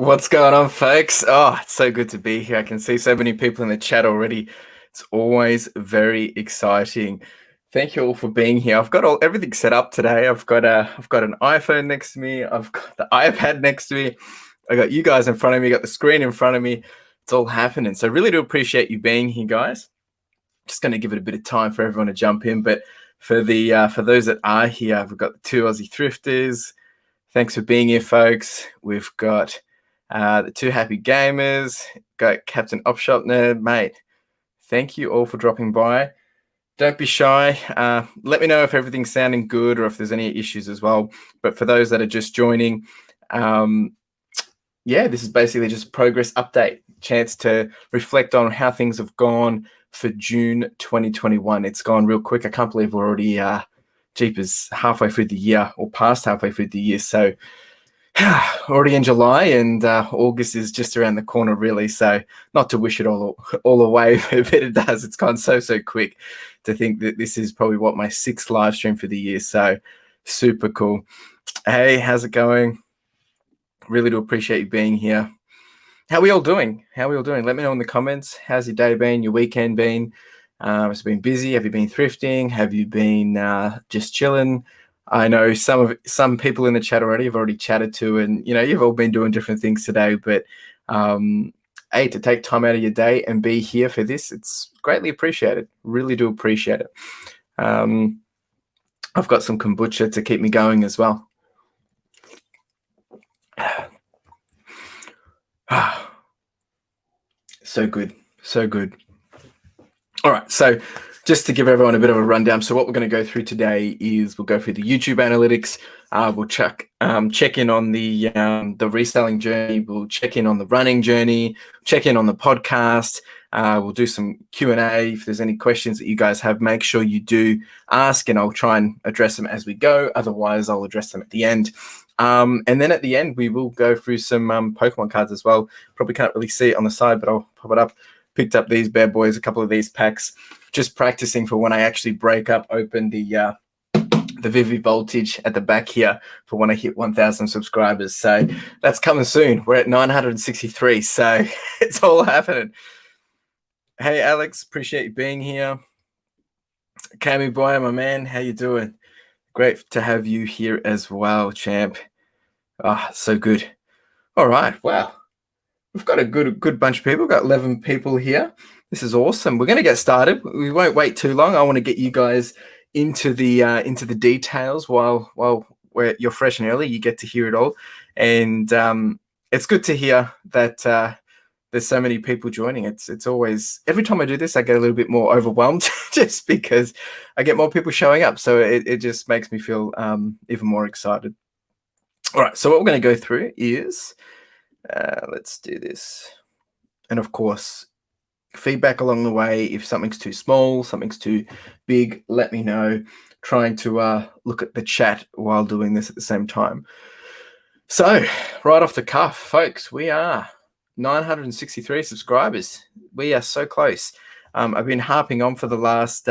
What's going on, folks? Oh, it's so good to be here. I can see so many people in the chat already. It's always very exciting. Thank you all for being here. I've got everything set up today. I've got an iPhone next to me. I've got the iPad next to me. I got you guys in front of me. Got the screen in front of me. It's all happening. So really do appreciate you being here, guys. Just going to give it a bit of time for everyone to jump in. But for those that are here, we've got the two Aussie thrifters. Thanks for being here, folks. We've got the two happy gamers, got Captain Opshop Nerd, mate. Thank you all for dropping by. Don't be shy. Let me know if everything's sounding good or if there's any issues as well. But for those that are just joining, this is basically just a progress update, chance to reflect on how things have gone for June 2021. It's gone real quick. I can't believe we're already jeepers halfway through the year or past halfway through the year. So already in July, and August is just around the corner, really. So not to wish it all away, but it does. It's gone so quick to think that this is probably my 6th live stream for the year. So super cool. Hey, how's it going? Really do appreciate you being here. How are we all doing? Let me know in the comments. How's your day been? Your weekend been? Has it been busy? Have you been thrifting? Have you been just chilling? I know some people in the chat I've already chatted to, and you've all been doing different things today. But hey, to take time out of your day and be here for this, it's greatly appreciated. Really do appreciate it. I've got some kombucha to keep me going as well. So good. All right, so just to give everyone a bit of a rundown, so what we're going to go through today is we'll go through the YouTube analytics. We'll check in on the reselling journey. We'll check in on the running journey. Check in on the podcast. We'll do some Q&A. If there's any questions that you guys have, make sure you do ask, and I'll try and address them as we go. Otherwise, I'll address them at the end. And then at the end, we will go through some Pokemon cards as well. Probably can't really see it on the side, but I'll pop it up. Picked up these bad boys, a couple of these packs, just practicing for when I actually break open the Vivi Voltage at the back here for when I hit 1,000 subscribers. So that's coming soon. We're at 963, so it's all happening. Hey, Alex, appreciate you being here. Cammy boy, my man, how you doing? Great to have you here as well, champ. So good. All right, wow. We've got a good bunch of people. We've got 11 people here. This is awesome. We're going to get started. We won't wait too long. I want to get you guys into the details while you're fresh and early. You get to hear it all, and it's good to hear that there's so many people joining. It's always, every time I do this, I get a little bit more overwhelmed just because I get more people showing up. So it just makes me feel even more excited. All right. So what we're going to go through is. Let's do this. And of course, feedback along the way. If something's too small, something's too big, let me know. Trying to look at the chat while doing this at the same time. So right off the cuff, folks, we are 963 subscribers. We are so close. I've been harping on for the last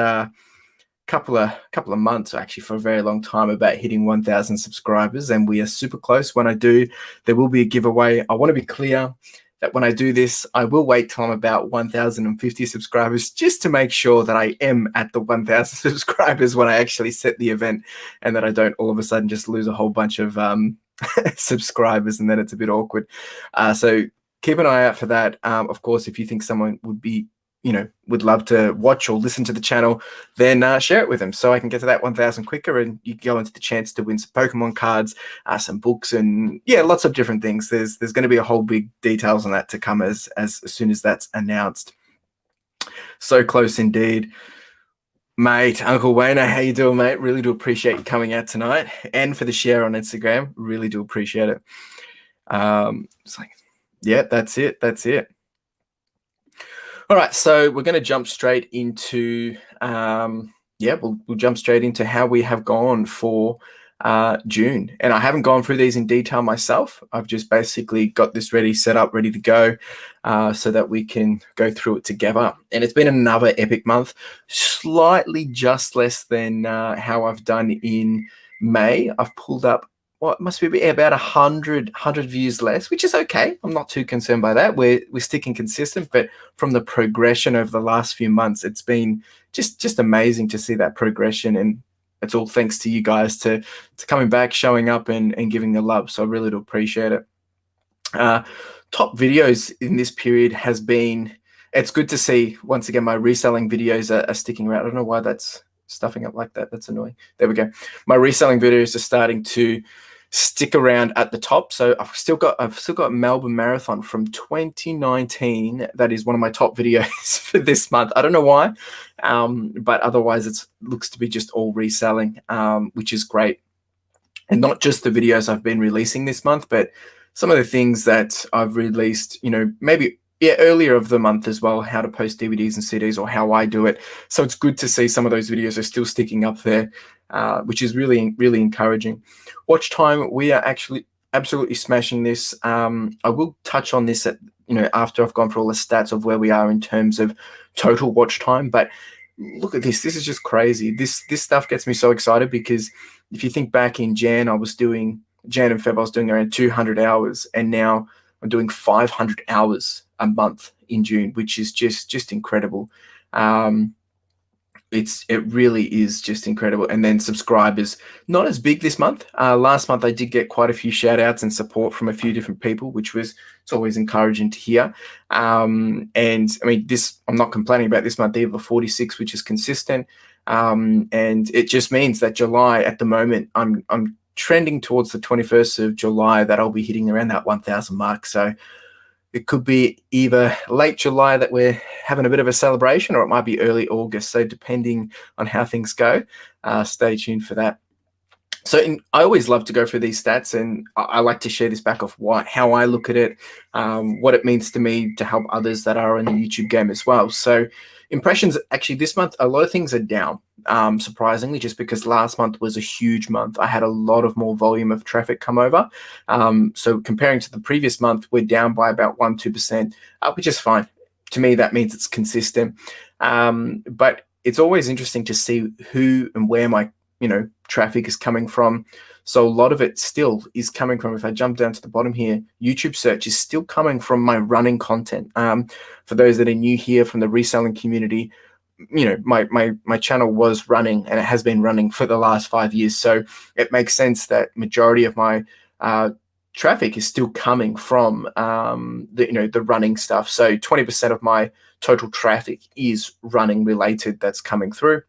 couple of months, actually, for a very long time, about hitting 1,000 subscribers, and we are super close. When I do, there will be a giveaway. I want to be clear that when I do this, I will wait till I'm about 1,050 subscribers just to make sure that I am at the 1,000 subscribers when I actually set the event, and that I don't all of a sudden just lose a whole bunch of subscribers, and then it's a bit awkward. So keep an eye out for that. Of course, if you think someone would love to watch or listen to the channel, then share it with them so I can get to that 1,000 quicker, and you go into the chance to win some Pokemon cards, some books, and lots of different things. There's going to be a whole big details on that to come as soon as that's announced. So close indeed. Mate, Uncle Wayner, how you doing, mate? Really do appreciate you coming out tonight, and for the share on Instagram. Really do appreciate it. It's like, yeah, that's it. All right, so we're going to jump straight into we'll jump straight into how we have gone for June. And I haven't gone through these in detail myself. I've just basically got this set up, ready to go, so that we can go through it together. And it's been another epic month, slightly just less than how I've done in May. I've pulled up what must be about 100 views less, which is okay. I'm not too concerned by that. We're sticking consistent, but from the progression over the last few months, it's been just amazing to see that progression, and it's all thanks to you guys to coming back, showing up, and giving the love. So I really do appreciate it. Top videos in this period has been, it's good to see once again my reselling videos are sticking around. I don't know why that's stuffing up like that. That's annoying. There we go. My reselling videos are starting to stick around at the top. So I've still got Melbourne Marathon from 2019. That is one of my top videos for this month. I don't know why, but otherwise it looks to be just all reselling, which is great. And not just the videos I've been releasing this month, but some of the things that I've released, maybe earlier of the month as well, how to post DVDs and CDs, or how I do it. So it's good to see some of those videos are still sticking up there, which is really, really encouraging. Watch time, we are actually absolutely smashing this. I will touch on this after I've gone through all the stats of where we are in terms of total watch time. But look at this. This is just crazy. This stuff gets me so excited, because if you think back in Jan and Feb, I was doing around 200 hours, and now I'm doing 500 hours a month in June, which is just incredible. It really is just incredible. And then subscribers, not as big this month. Last month I did get quite a few shout outs and support from a few different people, it's always encouraging to hear. And I mean, I'm not complaining about this month either, 46, which is consistent. And it just means that July at the moment, I'm trending towards the 21st of July that I'll be hitting around that 1,000 mark. So it could be either late July that we're having a bit of a celebration, or it might be early August. So depending on how things go, stay tuned for that. So I always love to go through these stats, and I like to share this back of how I look at it, what it means to me to help others that are in the YouTube game as well. So impressions, actually this month, a lot of things are down, surprisingly, just because last month was a huge month. I had a lot of more volume of traffic come over. So comparing to the previous month, we're down by about 1-2%, which is fine. To me, that means it's consistent. But it's always interesting to see who and where my traffic is coming from. So a lot of it still is coming from, if I jump down to the bottom here, YouTube search is still coming from my running content. For those that are new here from the reselling community, my channel was running, and it has been running for the last 5 years. So it makes sense that majority of my traffic is still coming from the running stuff. So 20% of my total traffic is running related that's coming through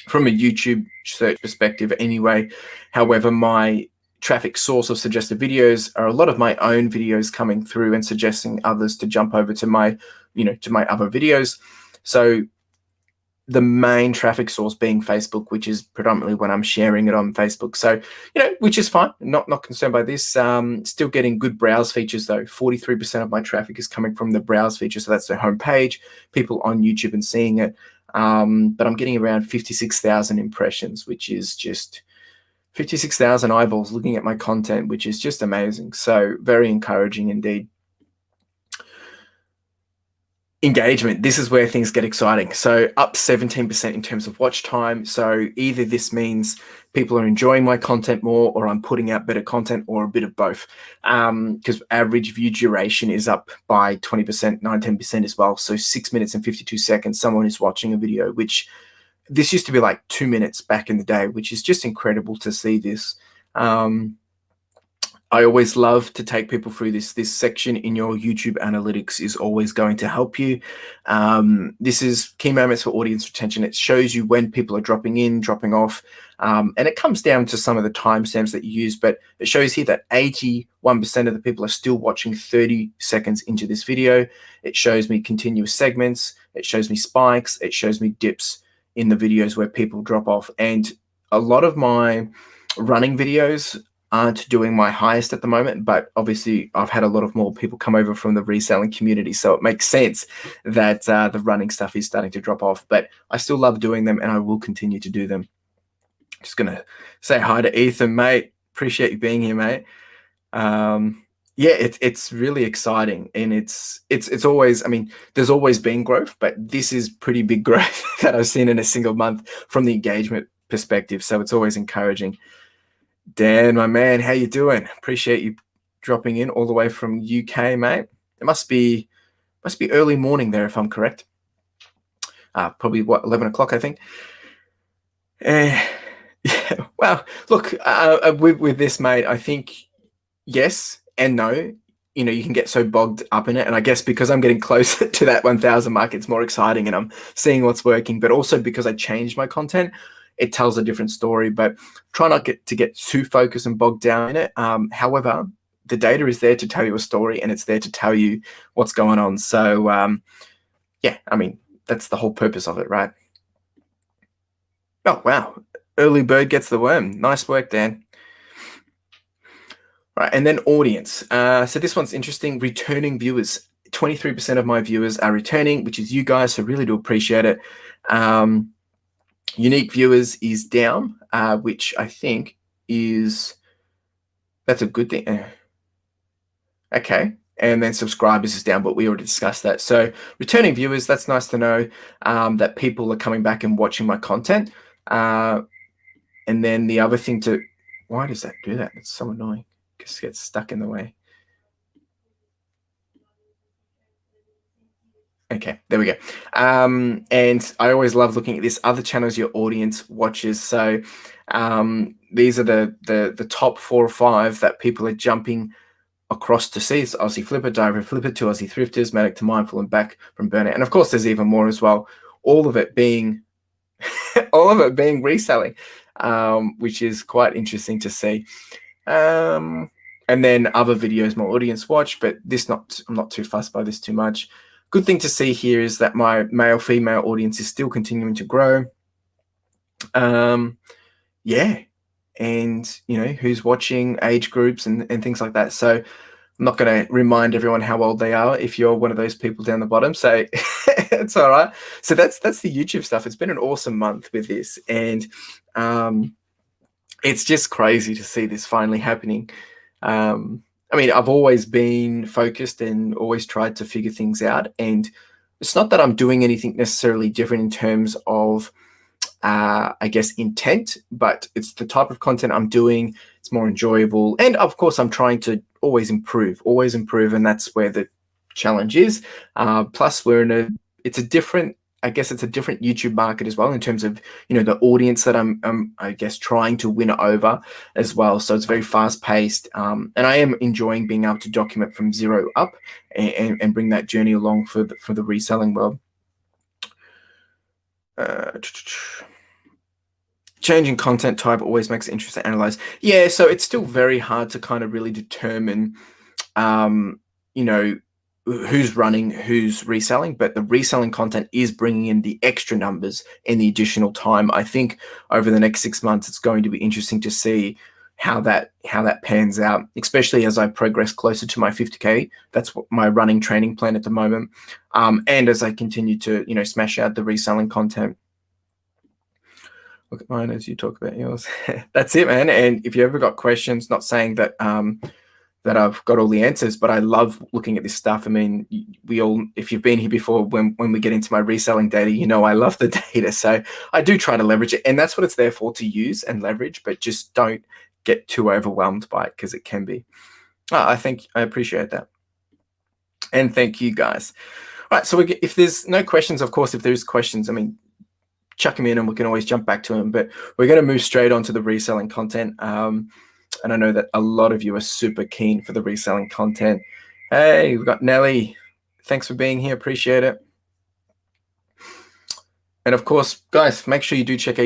from a YouTube search perspective anyway. However, my traffic source of suggested videos are a lot of my own videos coming through and suggesting others to jump over to my other videos. So the main traffic source being Facebook, which is predominantly when I'm sharing it on Facebook. So, which is fine. Not concerned by this. Still getting good browse features though. 43% of my traffic is coming from the browse feature. So that's the homepage, people on YouTube and seeing it. But I'm getting around 56,000 impressions, which is just 56,000 eyeballs looking at my content, which is just amazing. So very encouraging indeed. Engagement, this is where things get exciting. So up 17% in terms of watch time. So either this means people are enjoying my content more, or I'm putting out better content, or a bit of both. Because average view duration is up by 20%, 19% as well. So 6 minutes and 52 seconds, someone is watching a video, which this used to be like 2 minutes back in the day, which is just incredible to see this. I always love to take people through this. This section in your YouTube analytics is always going to help you. This is key moments for audience retention. It shows you when people are dropping in, dropping off, and it comes down to some of the timestamps that you use, but it shows here that 81% of the people are still watching 30 seconds into this video. It shows me continuous segments. It shows me spikes. It shows me dips in the videos where people drop off. And a lot of my running videos aren't doing my highest at the moment, but obviously I've had a lot of more people come over from the reselling community, so it makes sense that the running stuff is starting to drop off. But I still love doing them, and I will continue to do them. Just gonna say hi to Ethan, mate. Appreciate you being here, mate. Yeah, it's really exciting, and it's always, I mean, there's always been growth, but this is pretty big growth that I've seen in a single month from the engagement perspective. So it's always encouraging. Dan, my man, how you doing? Appreciate you dropping in all the way from UK, mate. It must be early morning there, if I'm correct. Probably 11 o'clock, I think. Yeah. Well, look, with this, mate, I think yes and no. You know, you can get so bogged up in it, and I guess because I'm getting closer to that 1,000 mark, it's more exciting, and I'm seeing what's working. But also because I changed my content, it tells a different story. But try not to get too focused and bogged down in it. However, the data is there to tell you a story, and it's there to tell you what's going on. So yeah, I mean, that's the whole purpose of it, right? Oh wow, early bird gets the worm. Nice work, Dan. Right, and then audience. So this one's interesting. Returning viewers. 23% of my viewers are returning, which is you guys, so really do appreciate it. Unique viewers is down, which I think that's a good thing. Okay, and then subscribers is down, but we already discussed that. So returning viewers, that's nice to know that people are coming back and watching my content. And then the other thing why does that do that? It's so annoying. Just gets stuck in the way. Okay, there we go. And I always love looking at this. Other channels your audience watches. So these are the top 4 or 5 that people are jumping across to see. It's Aussie Flipper, Diver Flipper, 2 Aussie Thrifters, Manic to Mindful, and Back from Burnout. And of course, there's even more as well. All of it being reselling, which is quite interesting to see. And then other videos my audience watch, but I'm not too fussed by this too much. Good thing to see here is that my male-female audience is still continuing to grow. Yeah, and you know who's watching, age groups, and things like that. So I'm not going to remind everyone how old they are if you're one of those people down the bottom. So it's all right. So that's the YouTube stuff. It's been an awesome month with this, and it's just crazy to see this finally happening. I mean, I've always been focused and always tried to figure things out. And it's not that I'm doing anything necessarily different in terms of, I guess, intent, but it's the type of content I'm doing. It's more enjoyable. And of course, I'm trying to always improve. And that's where the challenge is. Plus, it's a different YouTube market as well in terms of, you know, the audience that I'm I guess trying to win over as well. So it's very fast paced, and I am enjoying being able to document from zero up and bring that journey along for the reselling world. Changing content type always makes it interesting to analyze. Yeah, so it's still very hard to kind of really determine, you know, who's running, who's reselling, but the reselling content is bringing in the extra numbers and the additional time. I think over the next 6 months, it's going to be interesting to see how that pans out, especially as I progress closer to my 50K. That's what my running training plan at the moment. And as I continue to, you know, smash out the reselling content. Look at mine as you talk about yours. That's it, man. And if you ever got questions, not saying that that I've got all the answers, but I love looking at this stuff. I mean, if you've been here before, when we get into my reselling data, you know I love the data. So I do try to leverage it, and that's what it's there for, to use and leverage, but just don't get too overwhelmed by it, because it can be. I appreciate that. And thank you guys. All right, so if there's no questions, of course, if there's questions, I mean, chuck them in and we can always jump back to them, but we're going to move straight on to the reselling content. And I know that a lot of you are super keen for the reselling content. Hey, we've got Nelly. Thanks for being here. Appreciate it. And of course, guys, make sure you do check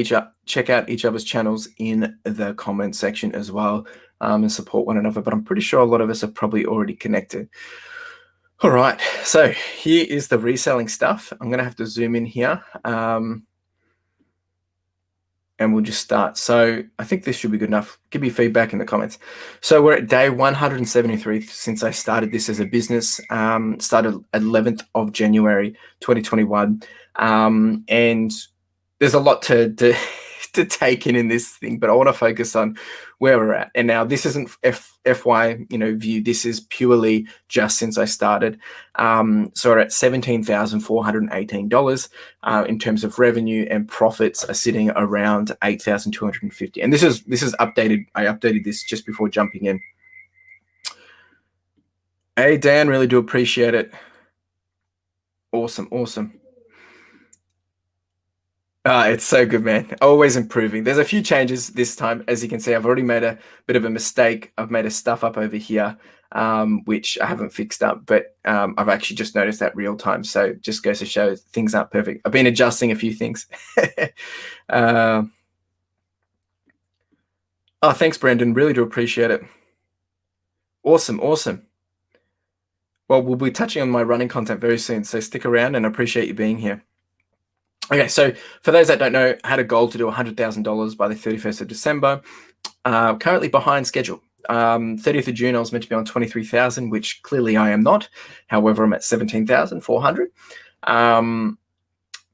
out each other's channels in the comment section as well, and support one another. But I'm pretty sure a lot of us are probably already connected. All right, so here is the reselling stuff. I'm going to have to zoom in here. And we'll just start. So I think this should be good enough. Give me feedback in the comments. So we're at day 173 since I started this as a business. Started 11th of January 2021. And there's a lot to to take in this thing, but I want to focus on where we're at. And now this isn't FY, view. This is purely just since I started. So we're at $17,418 in terms of revenue, and profits are sitting around 8,250. And this is updated. I updated this just before jumping in. Hey Dan, really do appreciate it. Awesome. It's so good, man. Always improving. There's a few changes this time. As you can see, I've already made a bit of a mistake. I've made a stuff up over here, which I haven't fixed up, but I've actually just noticed that real time. So just goes to show things aren't perfect. I've been adjusting a few things. Oh, thanks, Brendan. Really do appreciate it. Awesome. Well, we'll be touching on my running content very soon, so stick around, and I appreciate you being here. Okay, so for those that don't know, I had a goal to do $100,000 by the 31st of December. Currently behind schedule. 30th of June, I was meant to be on 23,000, which clearly I am not. However, I'm at 17,400.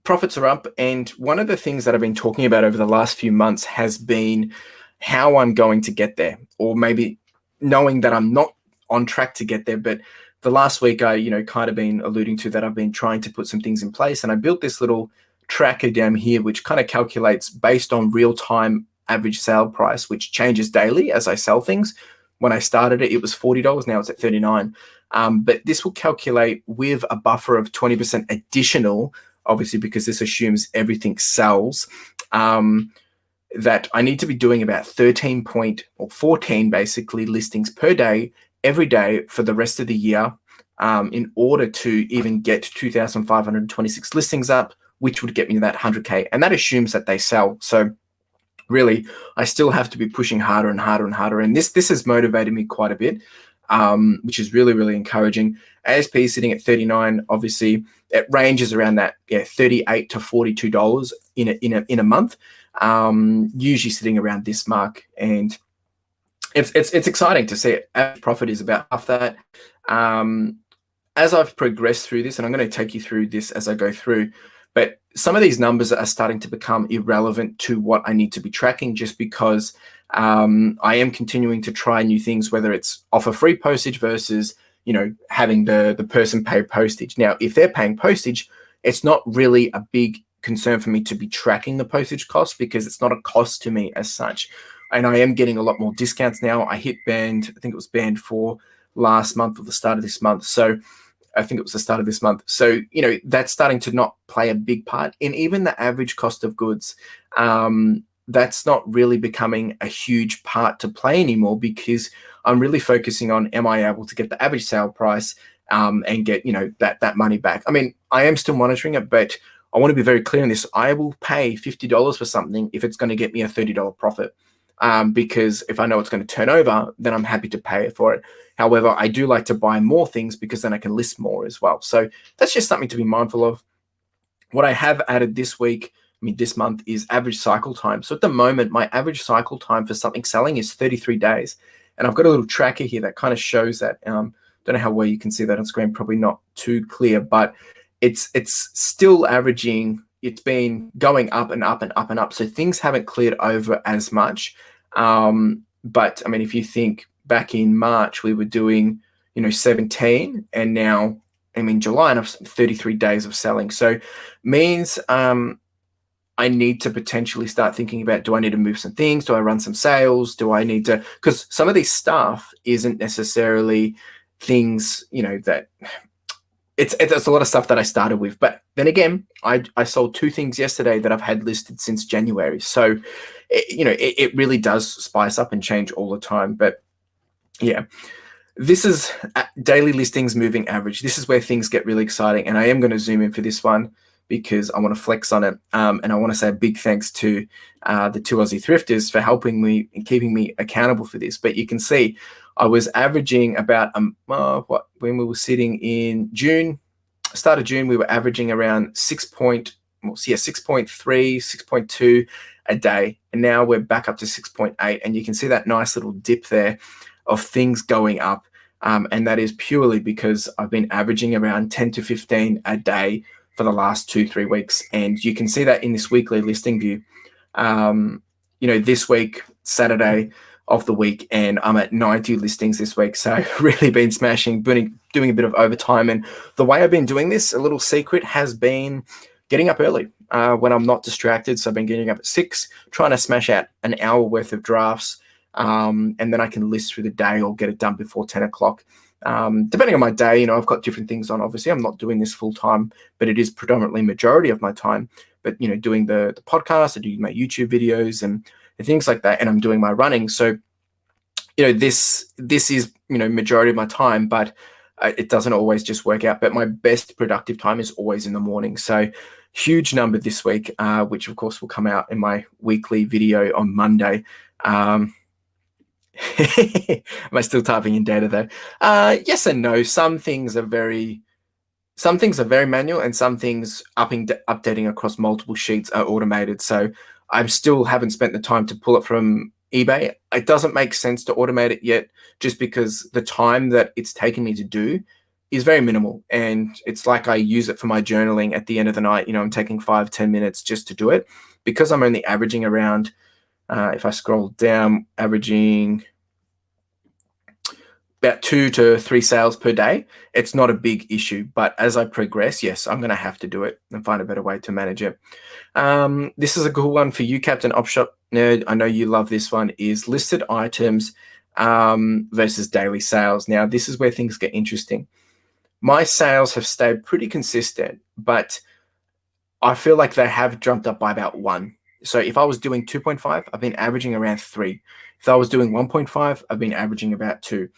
Profits are up, and one of the things that I've been talking about over the last few months has been how I'm going to get there, or maybe knowing that I'm not on track to get there. But the last week, I kind of been alluding to that I've been trying to put some things in place, and I built this little tracker down here, which kind of calculates based on real-time average sale price, which changes daily as I sell things. When I started it, it was $40. Now it's at $39. But this will calculate with a buffer of 20% additional, obviously, because this assumes everything sells, that I need to be doing about 14 basically listings per day, every day for the rest of the year, in order to even get 2,526 listings up, which would get me to that 100K. And that assumes that they sell. So really, I still have to be pushing harder and harder and harder. And this has motivated me quite a bit, which is really, really encouraging. ASP is sitting at 39. Obviously, it ranges around that $38 to $42 in a month. Usually sitting around this mark, and it's exciting to see it. Average profit is about half that. As I've progressed through this, and I'm going to take you through this as I go through, but some of these numbers are starting to become irrelevant to what I need to be tracking, just because I am continuing to try new things, whether it's offer free postage versus having the person pay postage. Now, if they're paying postage, it's not really a big concern for me to be tracking the postage cost, because it's not a cost to me as such. And I am getting a lot more discounts now. I hit band, I think it was band 4 last month or the start of this month. So I think it was the start of this month. So, that's starting to not play a big part in even the average cost of goods. That's not really becoming a huge part to play anymore, because I'm really focusing on, am I able to get the average sale price and get, that money back? I mean, I am still monitoring it, but I want to be very clear on this. I will pay $50 for something if it's going to get me a $30 profit. Because if I know it's going to turn over, then I'm happy to pay for it. However, I do like to buy more things, because then I can list more as well. So that's just something to be mindful of. What I have added this month, is average cycle time. So at the moment, my average cycle time for something selling is 33 days. And I've got a little tracker here that kind of shows that. Don't know how well you can see that on screen, probably not too clear, but it's still averaging. It's been going up and up and up and up. So things haven't cleared over as much. But I mean, if you think back in March, we were doing, 17, and now I'm in July and I've 33 days of selling. So means I need to potentially start thinking about, do I need to move some things? Do I run some sales? Do I need to, because some of this stuff isn't necessarily things, that it's a lot of stuff that I started with. But then again, I sold 2 things yesterday that I've had listed since January. So, it really does spice up and change all the time. But yeah, this is daily listings moving average. This is where things get really exciting. And I am going to zoom in for this one, because I want to flex on it. And I want to say a big thanks to the 2 Aussie thrifters for helping me and keeping me accountable for this. But you can see I was averaging about when we were sitting in June, start of June, we were averaging around 6.3, 6.2 a day. And now we're back up to 6.8. And you can see that nice little dip there of things going up. And that is purely because I've been averaging around 10 to 15 a day for the last 2-3 weeks. And you can see that in this weekly listing view. This week, Saturday of the week, and I'm at 90 listings this week. So really been smashing, doing a bit of overtime. And the way I've been doing this, a little secret, has been getting up early when I'm not distracted. So I've been getting up at 6, trying to smash out an hour worth of drafts. And then I can list through the day or get it done before 10 o'clock. Depending on my day, I've got different things on. Obviously, I'm not doing this full time, but it is predominantly majority of my time. But, doing the podcast, I do my YouTube videos and things like that, and I'm doing my running. So, this is, majority of my time, but it doesn't always just work out. But my best productive time is always in the morning. So huge number this week, which of course will come out in my weekly video on Monday. Am I still typing in data though? Yes and no. Some things are very manual, and some things updating across multiple sheets are automated. So I still haven't spent the time to pull it from eBay. It doesn't make sense to automate it yet, just because the time that it's taken me to do is very minimal. And it's like I use it for my journaling at the end of the night. I'm taking 5-10 minutes just to do it, because I'm only averaging around, if I scroll down, averaging about 2 to 3 sales per day. It's not a big issue, but as I progress, yes, I'm going to have to do it and find a better way to manage it. This is a cool one for you, Captain Opshop Nerd. I know you love this one, is listed items versus daily sales. Now, this is where things get interesting. My sales have stayed pretty consistent, but I feel like they have jumped up by about 1. So if I was doing 2.5, I've been averaging around 3. If I was doing 1.5, I've been averaging about 2.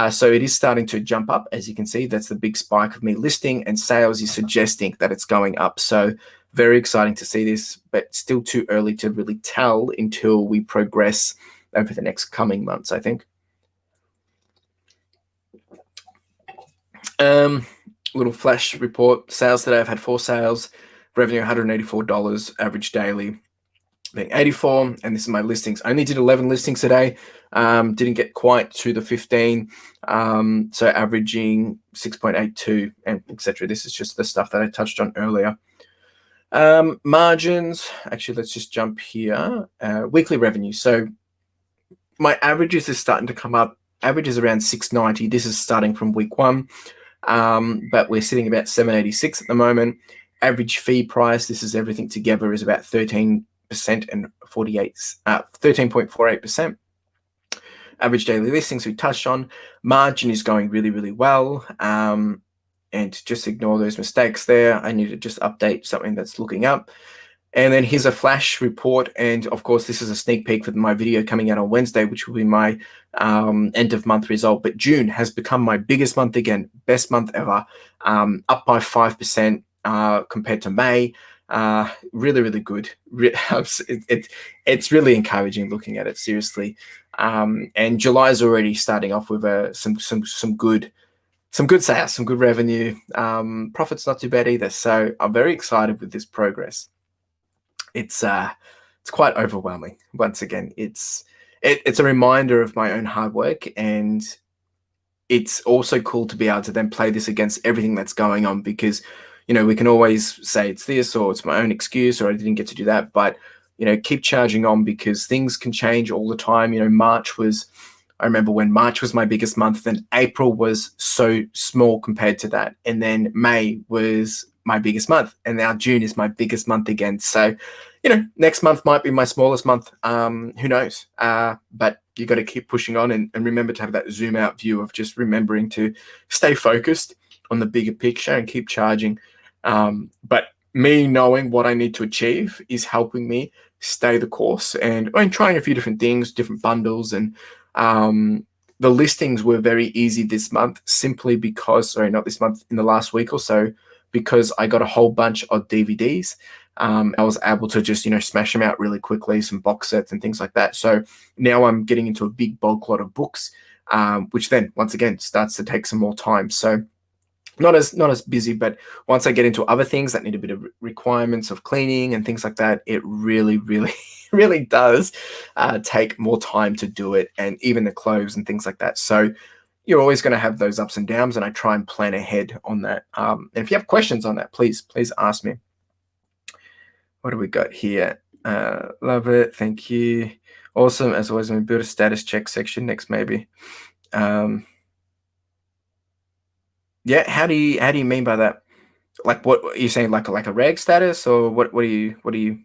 So it is starting to jump up. As you can see, that's the big spike of me listing, and sales is suggesting that it's going up. So very exciting to see this, but still too early to really tell until we progress over the next coming months, I think. Little flash report. Sales today, I've had 4 sales, revenue $184, average daily being 84, and this is my listings. I only did 11 listings today. Didn't get quite to the 15, so averaging 6.82 and etc. This is just the stuff that I touched on earlier. Margins, actually, let's just jump here. Weekly revenue. So my averages is starting to come up. Average is around 690. This is starting from week 1, but we're sitting about 786 at the moment. Average fee price, this is everything together, is about 13% and 13.48%. Average daily listings we touched on. Margin is going really, really well. And just ignore those mistakes there. I need to just update something that's looking up. And then here's a flash report. And of course, this is a sneak peek for my video coming out on Wednesday, which will be my end of month result. But June has become my biggest month again, best month ever, up by 5% compared to May. Really, really good. It's really encouraging looking at it, seriously. And July is already starting off with some good sales, some good revenue. Profit's not too bad either. So I'm very excited with this progress. It's quite overwhelming. Once again, it's a reminder of my own hard work, and it's also cool to be able to then play this against everything that's going on, because we can always say it's this, or it's my own excuse, or I didn't get to do that. But, keep charging on, because things can change all the time. I remember when March was my biggest month, then April was so small compared to that. And then May was my biggest month, and now June is my biggest month again. So, next month might be my smallest month. Who knows? But you got to keep pushing on, and remember to have that zoom out view of just remembering to stay focused on the bigger picture and keep charging. But me knowing what I need to achieve is helping me stay the course, and I'm trying a few different things, different bundles, and the listings were very easy this month, simply because, sorry, not this month, in the last week or so, because I got a whole bunch of DVDs. I was able to just, smash them out really quickly, some box sets and things like that. So now I'm getting into a big bulk lot of books, which then once again starts to take some more time. So not as busy, but once I get into other things that need a bit of requirements of cleaning and things like that, it really, really, really does take more time to do it, and even the clothes and things like that. So you're always going to have those ups and downs, and I try and plan ahead on that. And if you have questions on that, please ask me. What do we got here? Love it. Thank you. Awesome. As always, I'm going to build a status check section next, maybe. Yeah. How do you mean by that? Like, what are you saying? Like a reg status, or what are you,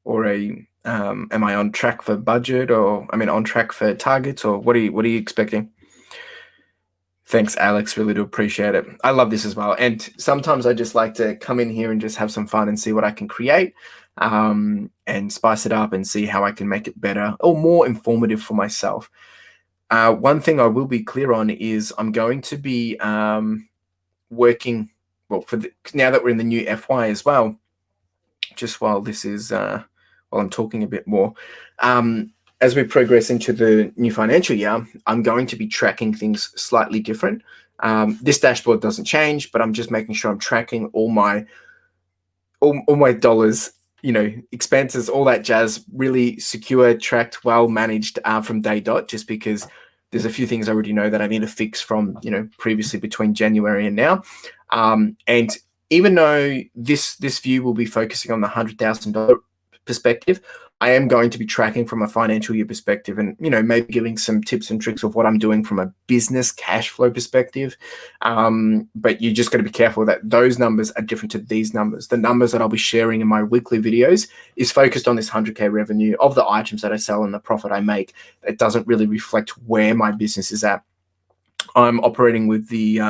or am I on track for budget, or on track for targets, or what are you expecting? Thanks, Alex. Really do appreciate it. I love this as well. And sometimes I just like to come in here and just have some fun and see what I can create, and spice it up and see how I can make it better or more informative for myself. One thing I will be clear on is I'm going to be working, well, now that we're in the new FY as well, just while this is, while I'm talking a bit more, as we progress into the new financial year, I'm going to be tracking things slightly different. This dashboard doesn't change, but I'm just making sure I'm tracking all my dollars, expenses, all that jazz, really secure, tracked, well managed from day dot, just because there's a few things I already know that I need to fix from, previously between January and now. And even though this view will be focusing on the $100,000 perspective, I am going to be tracking from a financial year perspective, and maybe giving some tips and tricks of what I'm doing from a business cash flow perspective. But you just got to be careful that those numbers are different to these numbers. The numbers that I'll be sharing in my weekly videos is focused on this 100K revenue of the items that I sell and the profit I make. It doesn't really reflect where my business is at. I'm operating with the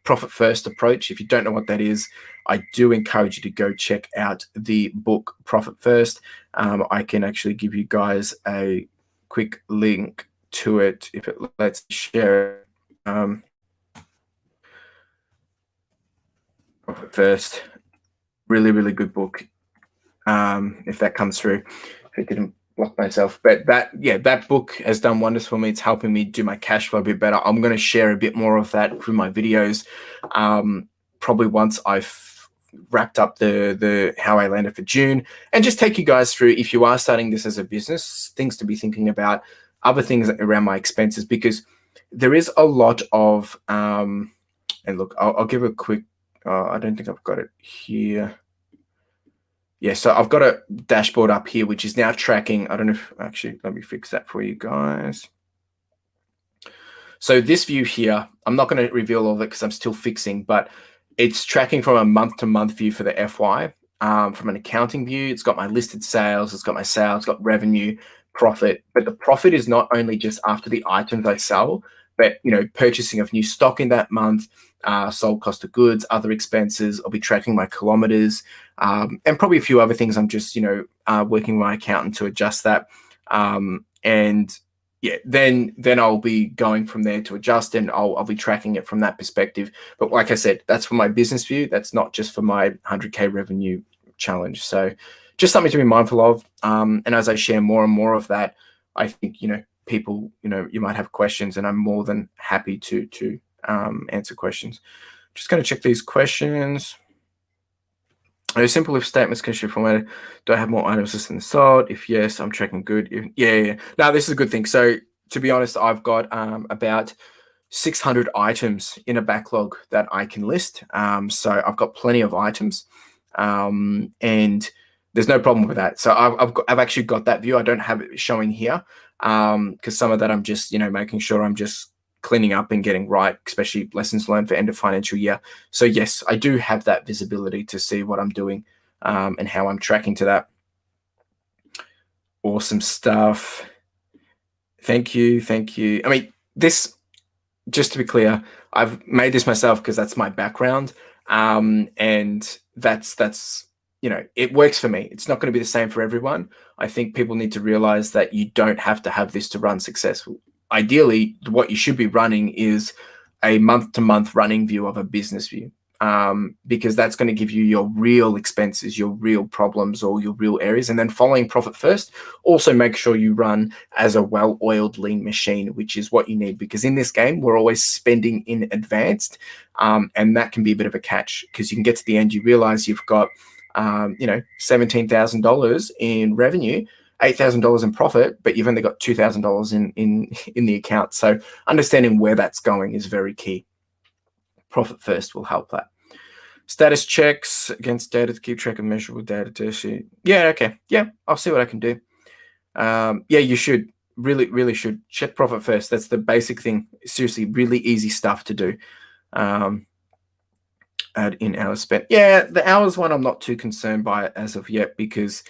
profit first approach. If you don't know what that is, I do encourage you to go check out the book Profit First. I can actually give you guys a quick link to it if it lets me share it. Profit First, really, really good book. If that comes through, if it didn't block myself, but that book has done wonders for me. It's helping me do my cash flow a bit better. I'm going to share a bit more of that through my videos, probably once I've wrapped up the how I landed for June, and just take you guys through, if you are starting this as a business, things to be thinking about, other things around my expenses, because there is a lot of and look, I'll give a quick I don't think I've got it here. Yeah, so I've got a dashboard up here, which is now tracking. I don't know if, actually, let me fix that for you guys. So this view here, I'm not going to reveal all of it because I'm still fixing, but it's tracking from a month-to-month view for the FY. From an accounting view, it's got my listed sales, it's got my sales, it's got revenue, profit. But the profit is not only just after the items I sell, but purchasing of new stock in that month, sold cost of goods, other expenses. I'll be tracking my kilometers, and probably a few other things. I'm just working with my accountant to adjust that, and yeah, then I'll be going from there to adjust, and I'll be tracking it from that perspective. But like I said, that's for my business view. That's not just for my 100K revenue challenge. So just something to be mindful of. And as I share more and more of that, I think people, you might have questions, and I'm more than happy to answer questions. Just going to check these questions. A simple if statements can shift formatted. Do I have more items listed than sold? If yes, I'm tracking good. Yeah. Now this is a good thing. So to be honest, I've got about 600 items in a backlog that I can list. So I've got plenty of items, and there's no problem with that. So I've actually got that view. I don't have it showing here because some of that I'm just making sure I'm just cleaning up and getting right, especially lessons learned for end of financial year. So yes, I do have that visibility to see what I'm doing and how I'm tracking to that. Awesome stuff. Thank you. This, just to be clear, I've made this myself because that's my background, and that's it works for me. It's not going to be the same for everyone. I think people need to realize that you don't have to have this to run successful. Ideally, what you should be running is a month-to-month running view of a business view, because that's going to give you your real expenses, your real problems, or your real areas. And then following profit first, also make sure you run as a well-oiled lean machine, which is what you need, because in this game, we're always spending in advance, and that can be a bit of a catch, because you can get to the end, you realize you've got $17,000 in revenue, $8,000 in profit, but you've only got $2,000 in the account. So understanding where that's going is very key. Profit first will help that. Status checks against data to keep track of measurable data to issue. Yeah, okay. Yeah, I'll see what I can do. Yeah, you should. Really should. Check profit first. That's the basic thing. Seriously, really easy stuff to do. Add in hours spent. Yeah, the hours one I'm not too concerned by it as of yet because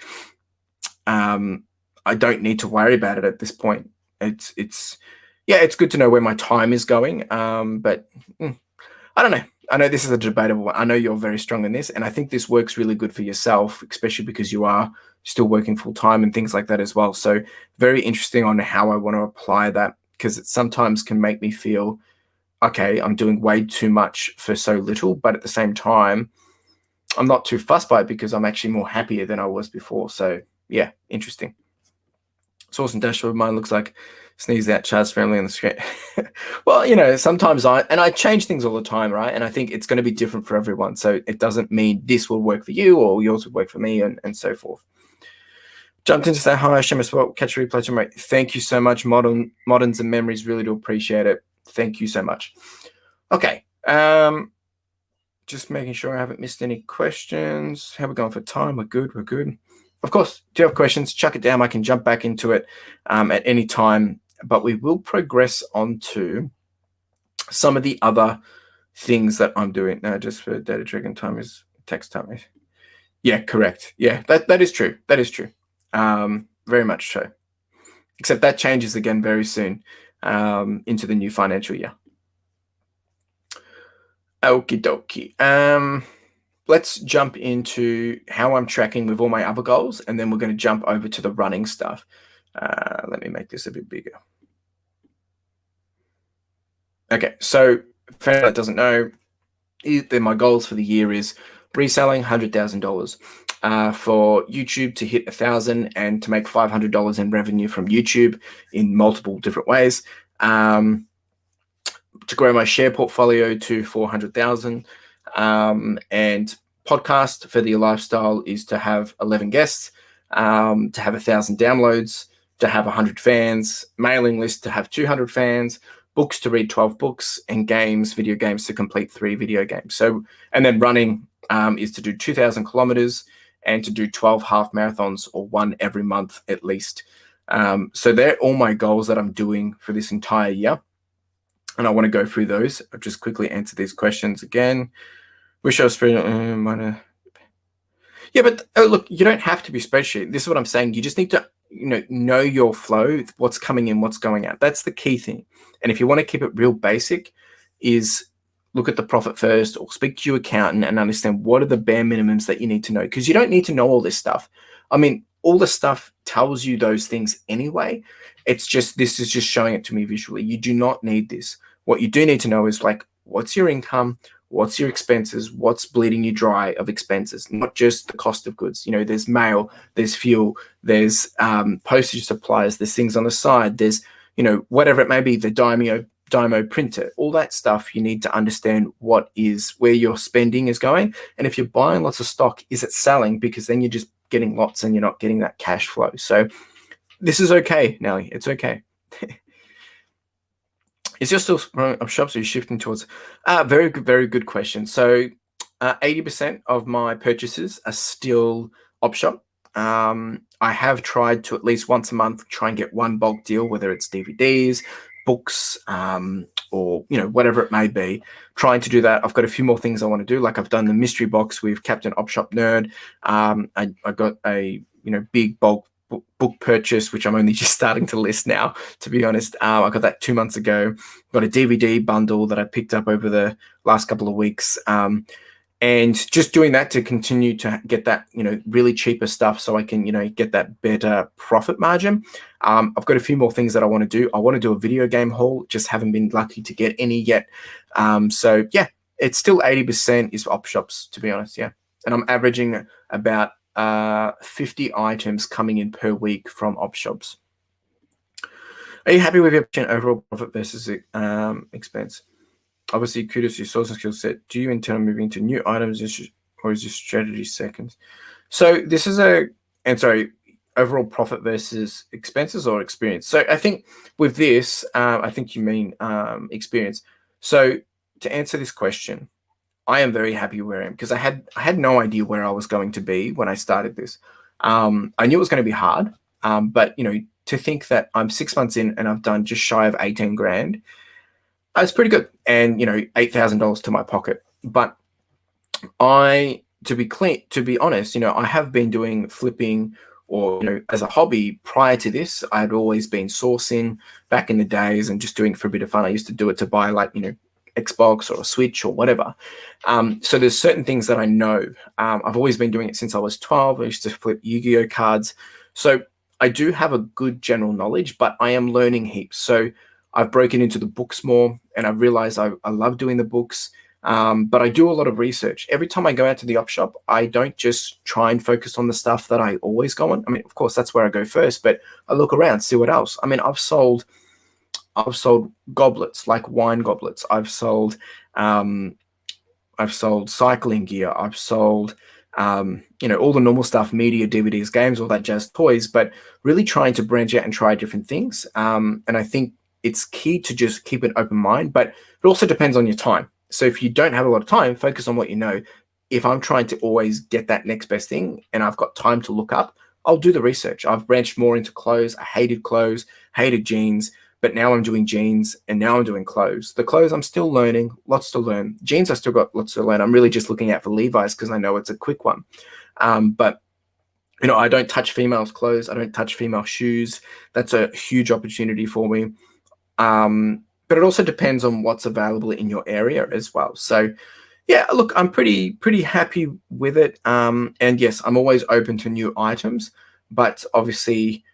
I don't need to worry about it at this point. It's good to know where my time is going. But I don't know. I know this is a debatable one. I know you're very strong in this, and I think this works really good for yourself, especially because you are still working full time and things like that as well. So very interesting on how I want to apply that, because it sometimes can make me feel, okay, I'm doing way too much for so little, but at the same time, I'm not too fussed by it because I'm actually more happier than I was before. So yeah, interesting. Source and dashboard, mine looks like sneeze out charts scrambling on the screen. Well, sometimes I change things all the time, right? And I think it's going to be different for everyone. So it doesn't mean this will work for you or yours would work for me and so forth. Jumped in to say hi, Shemus, well, catch a replay tomorrow. Thank you so much, Moderns and Memories. Really do appreciate it. Thank you so much. Okay. Just making sure I haven't missed any questions. How are we going for time? We're good. Of course, do you have questions? Chuck it down. I can jump back into it at any time, but we will progress on to some of the other things that I'm doing. Now, just for data tracking time is text time. Yeah, correct. Yeah, that is true. That is true. Very much so. Except that changes again very soon into the new financial year. Okie dokie. Let's jump into how I'm tracking with all my other goals, and then we're going to jump over to the running stuff. Let me make this a bit bigger. Okay, so for anyone that doesn't know, my goals for the year is reselling $100,000, for YouTube to hit 1,000 and to make $500 in revenue from YouTube in multiple different ways. To grow my share portfolio to 400,000, and podcast for the lifestyle is to have 11 guests, to have 1,000 downloads, to have 100 fans, mailing list to have 200 fans, books to read 12 books, and video games to complete 3 video games. So, and then running is to do 2,000 kilometers and to do 12 half marathons, or 1 every month at least. So they're all my goals that I'm doing for this entire year. And I want to go through those. I'll just quickly answer these questions again. Wish I was spreadsheet. Yeah, but look, you don't have to be spreadsheet. This is what I'm saying. You just need to, know your flow, what's coming in, what's going out. That's the key thing. And if you want to keep it real basic, is look at the profit first, or speak to your accountant and understand what are the bare minimums that you need to know. Because you don't need to know all this stuff. I mean, all the stuff tells you those things anyway. It's just, this is just showing it to me visually. You do not need this. What you do need to know is, like, what's your income, what's your expenses, what's bleeding you dry of expenses, not just the cost of goods. There's mail, there's fuel, there's postage supplies, there's things on the side, there's, whatever it may be, the Dymo printer, all that stuff. You need to understand where your spending is going. And if you're buying lots of stock, is it selling? Because then you're just getting lots and you're not getting that cash flow. So this is okay, Nelly. It's okay. Is your still of shops, or are you shifting towards? Very good question. So 80% of my purchases are still op shop. I have tried to at least once a month try and get one bulk deal, whether it's DVDs, books, or whatever it may be. Trying to do that. I've got a few more things I want to do. Like, I've done the mystery box with Captain Op Shop Nerd. I got a big bulk book purchase, which I'm only just starting to list now, to be honest. I got that 2 months ago. Got a DVD bundle that I picked up over the last couple of weeks, and just doing that to continue to get that really cheaper stuff, so I can get that better profit margin. I've got a few more things that I want to do. I want to do a video game haul, just haven't been lucky to get any yet. So yeah, it's still 80% is op shops, to be honest. Yeah, and I'm averaging about 50 items coming in per week from op shops. Are you happy with your overall profit versus expense? Obviously, kudos to your sourcing skill set. Do you intend on moving to new items, or is your strategy second? So this is overall profit versus expenses or experience. So I think with this, I think you mean experience. So to answer this question, I am very happy where I am because I had no idea where I was going to be when I started this. I knew it was going to be hard, but to think that I'm 6 months in and I've done just shy of 18 grand, it's pretty good, and $8,000 to my pocket. But to be honest, I have been doing flipping or as a hobby prior to this. I'd always been sourcing back in the days and just doing it for a bit of fun. I used to do it to buy Xbox or a Switch or whatever. So there's certain things that I know. I've always been doing it since I was 12. I used to flip Yu-Gi-Oh cards. So I do have a good general knowledge, but I am learning heaps. So I've broken into the books more, and I've realized I love doing the books. But I do a lot of research. Every time I go out to the op shop, I don't just try and focus on the stuff that I always go on. I mean, of course, that's where I go first, but I look around, see what else. I mean, I've sold goblets, like wine goblets. I've sold cycling gear. I've sold, all the normal stuff, media, DVDs, games, all that jazz, toys, but really trying to branch out and try different things. And I think it's key to just keep an open mind, but it also depends on your time. So if you don't have a lot of time, focus on what you know. If I'm trying to always get that next best thing and I've got time to look up, I'll do the research. I've branched more into clothes. I hated clothes, hated jeans, but now I'm doing jeans and now I'm doing clothes. The clothes, I'm still learning, lots to learn. Jeans, I still got lots to learn. I'm really just looking out for Levi's because I know it's a quick one. But I don't touch females' clothes. I don't touch female shoes. That's a huge opportunity for me. But it also depends on what's available in your area as well. So yeah, look, I'm pretty happy with it. And yes, I'm always open to new items, but obviously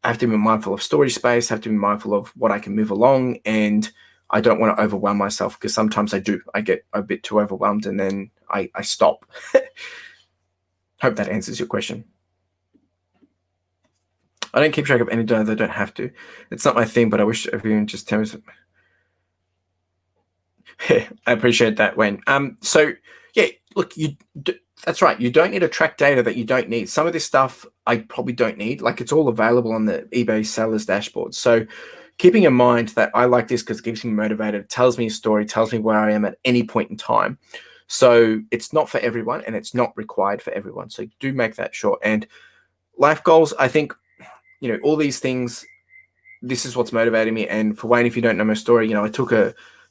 I have to be mindful of storage space, have to be mindful of what I can move along, and I don't want to overwhelm myself because sometimes I do. I get a bit too overwhelmed and then I stop. Hope that answers your question. I don't keep track of any data. They don't have to. It's not my thing, but I wish everyone just tell me something. I appreciate that, Wayne. So yeah, look, that's right. You don't need to track data that you don't need. Some of this stuff I probably don't need. Like, it's all available on the eBay sellers dashboard. So keeping in mind that I like this because it keeps me motivated, tells me a story, tells me where I am at any point in time. So it's not for everyone and it's not required for everyone. So do make that sure. And life goals, I think, all these things, this is what's motivating me. And for Wayne, if you don't know my story, I took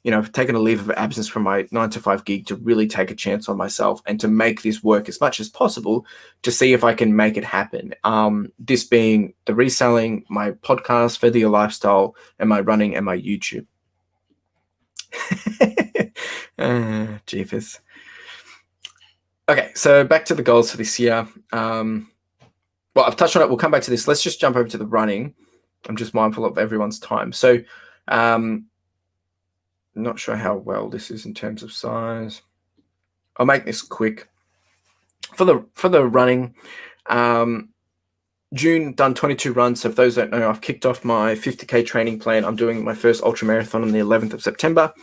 I've taken a leave of absence from my 9-to-5 gig to really take a chance on myself and to make this work as much as possible to see if I can make it happen. This being the reselling, my podcast, Feather Your Lifestyle, and my running and my YouTube. Jeepers. Okay, so back to the goals for this year. Well, I've touched on it. We'll come back to this. Let's just jump over to the running. I'm just mindful of everyone's time. So, not sure how well this is in terms of size. I'll make this quick. For the running, June, done 22 runs. So if those don't know, I've kicked off my 50K training plan. I'm doing my first ultra marathon on the 11th of September.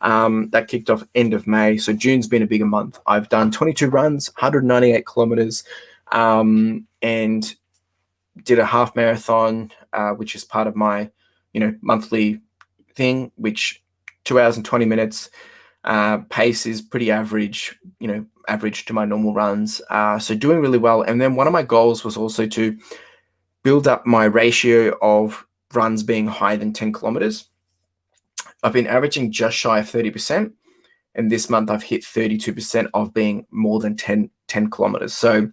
That kicked off end of May. So June's been a bigger month. I've done 22 runs, 198 kilometers, and did a half marathon, which is part of my, monthly thing, which 2 hours and 20 minutes. Pace is pretty average, average to my normal runs. So doing really well. And then one of my goals was also to build up my ratio of runs being higher than 10 kilometers. I've been averaging just shy of 30%. And this month I've hit 32% of being more than 10 kilometers. So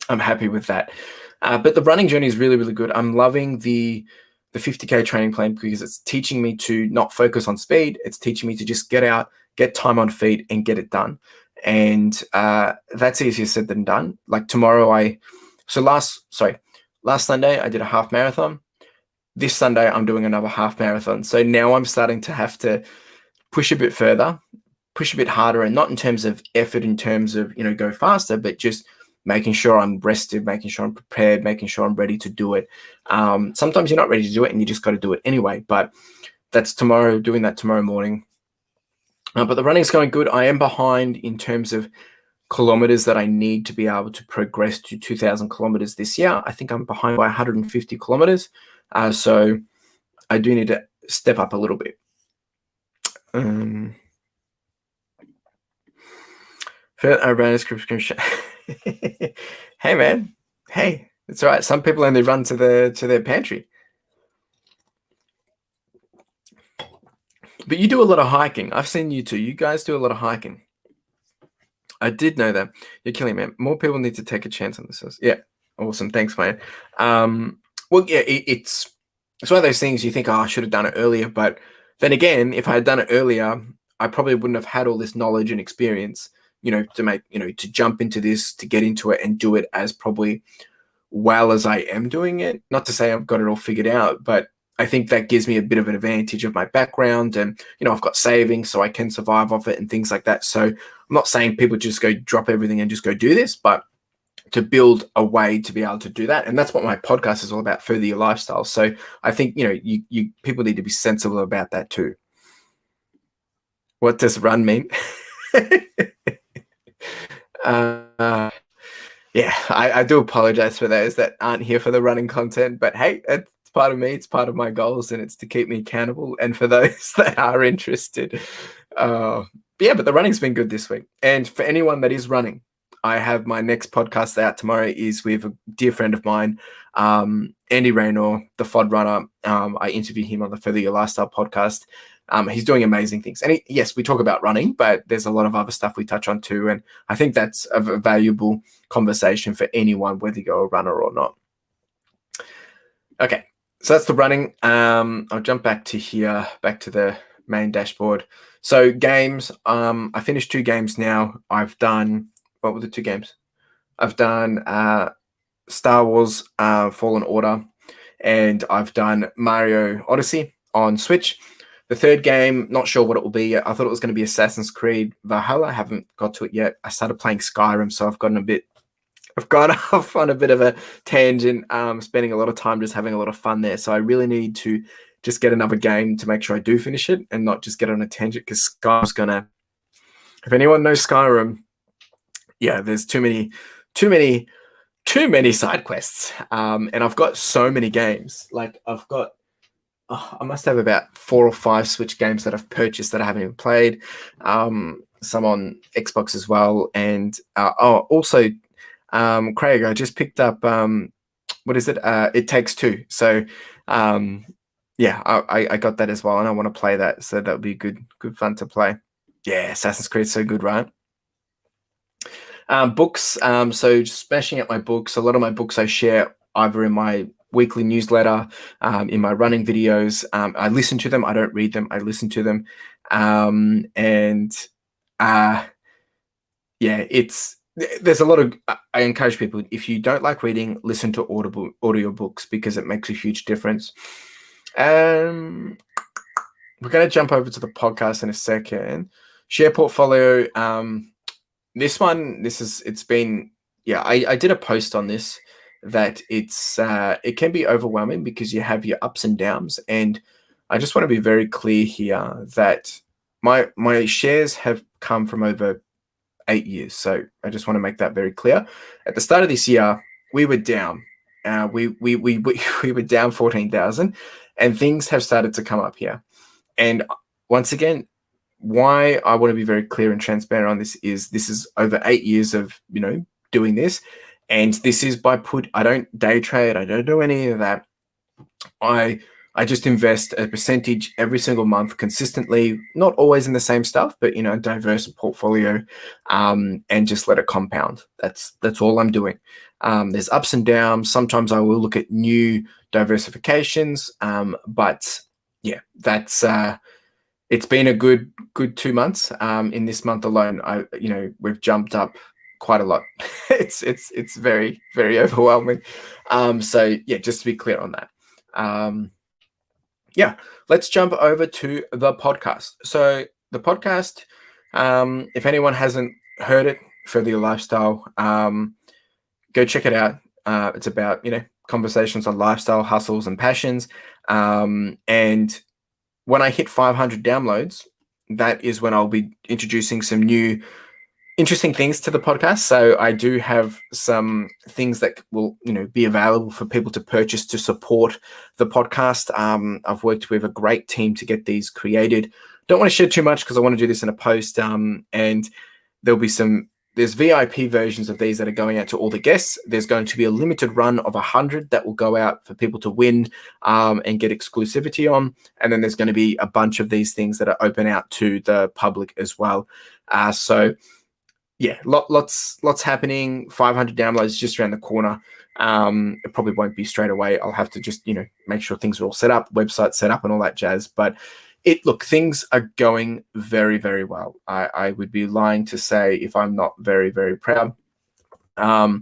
I'm happy with that. But the running journey is really, really good. I'm loving the 50K training plan because it's teaching me to not focus on speed. It's teaching me to just get out, get time on feet, and get it done. And that's easier said than done. Like tomorrow, last Sunday I did a half marathon. This Sunday I'm doing another half marathon. So now I'm starting to have to push a bit further, push a bit harder, and not in terms of effort, in terms of go faster, but just making sure I'm rested, making sure I'm prepared, making sure I'm ready to do it. Sometimes you're not ready to do it and you just got to do it anyway, but that's tomorrow, doing that tomorrow morning. But the running's going good. I am behind in terms of kilometers that I need to be able to progress to 2,000 kilometers this year. I think I'm behind by 150 kilometers. So I do need to step up a little bit. Brand subscription. Hey man, hey, it's all right. Some people only run to their pantry, but you do a lot of hiking. I've seen you two. You guys do a lot of hiking. I did know that. You're killing me, man. More people need to take a chance on this. Yeah, awesome. Thanks, man. Well, yeah, it's one of those things you think, oh, I should have done it earlier. But then again, if I had done it earlier, I probably wouldn't have had all this knowledge and experience, to jump into this, to get into it and do it as probably well as I am doing it. Not to say I've got it all figured out, but I think that gives me a bit of an advantage of my background, and I've got savings so I can survive off it and things like that. So I'm not saying people just go drop everything and just go do this, but to build a way to be able to do that. And that's what my podcast is all about, further your lifestyle. So I think, you people need to be sensible about that too. What does run mean? Yeah, I do apologize for those that aren't here for the running content, but hey, it's part of me, it's part of my goals, and it's to keep me accountable. And for those that are interested, but the running's been good this week. And for anyone that is running, I have my next podcast out tomorrow is with a dear friend of mine, Andy Raynor, the FOD runner. I interview him on the Further Your Lifestyle podcast. He's doing amazing things. And yes, we talk about running, but there's a lot of other stuff we touch on too. And I think that's a valuable conversation for anyone, whether you're a runner or not. Okay, so that's the running. I'll jump back to the main dashboard. So games, I finished 2 games now. I've done, what were the 2 games? I've done Star Wars Fallen Order, and I've done Mario Odyssey on Switch. The 3rd game, not sure what it will be yet. I thought it was going to be Assassin's Creed Valhalla. I haven't got to it yet. I started playing Skyrim, so I've gone off on a bit of a tangent, spending a lot of time just having a lot of fun there. So I really need to just get another game to make sure I do finish it and not just get on a tangent, because Skyrim's gonna, if anyone knows Skyrim, yeah, there's too many side quests. And I've got so many games. Like I must have about 4 or 5 Switch games that I've purchased that I haven't even played. Some on Xbox as well. And also, Craig, I just picked up, what is it? It Takes Two. So, yeah, I got that as well, and I want to play that. So that would be good fun to play. Yeah, Assassin's Creed, so good, right? Books. So just smashing out my books. A lot of my books I share either in my weekly newsletter, in my running videos. I listen to them. I don't read them. I listen to them. There's a lot of, I encourage people, if you don't like reading, listen to audio books, because it makes a huge difference. We're going to jump over to the podcast in a second. Share portfolio. I did a post on this, that it can be overwhelming because you have your ups and downs. And I just want to be very clear here that my shares have come from over 8 years. So I just want to make that very clear. At the start of this year, we were down. We were down 14,000, and things have started to come up here. And once again, why I want to be very clear and transparent on this is over 8 years of doing this, and this is I don't day trade, I don't do any of that. I just invest a percentage every single month consistently, not always in the same stuff, but a diverse portfolio, and just let it compound. That's all I'm doing. There's ups and downs. Sometimes I will look at new diversifications, but yeah, that's it's been a good 2 months. In this month alone, we've jumped up quite a lot. It's very, very overwhelming. So yeah, just to be clear on that. Let's jump over to the podcast. So the podcast, if anyone hasn't heard it, Further Your Lifestyle, go check it out. It's about conversations on lifestyle, hustles, and passions. And when I hit 500 downloads, that is when I'll be introducing some new interesting things to the podcast. So I do have some things that will, be available for people to purchase to support the podcast. I've worked with a great team to get these created. Don't want to share too much because I want to do this in a post. And there'll be some there's VIP versions of these that are going out to all the guests. There's going to be a limited run of 100 that will go out for people to win and get exclusivity on. And then there's going to be a bunch of these things that are open out to the public as well. So yeah, lots happening. 500 downloads just around the corner. It probably won't be straight away. I'll have to just, make sure things are all set up, website set up and all that jazz. But look, things are going very, very well. I would be lying to say if I'm not very, very proud. So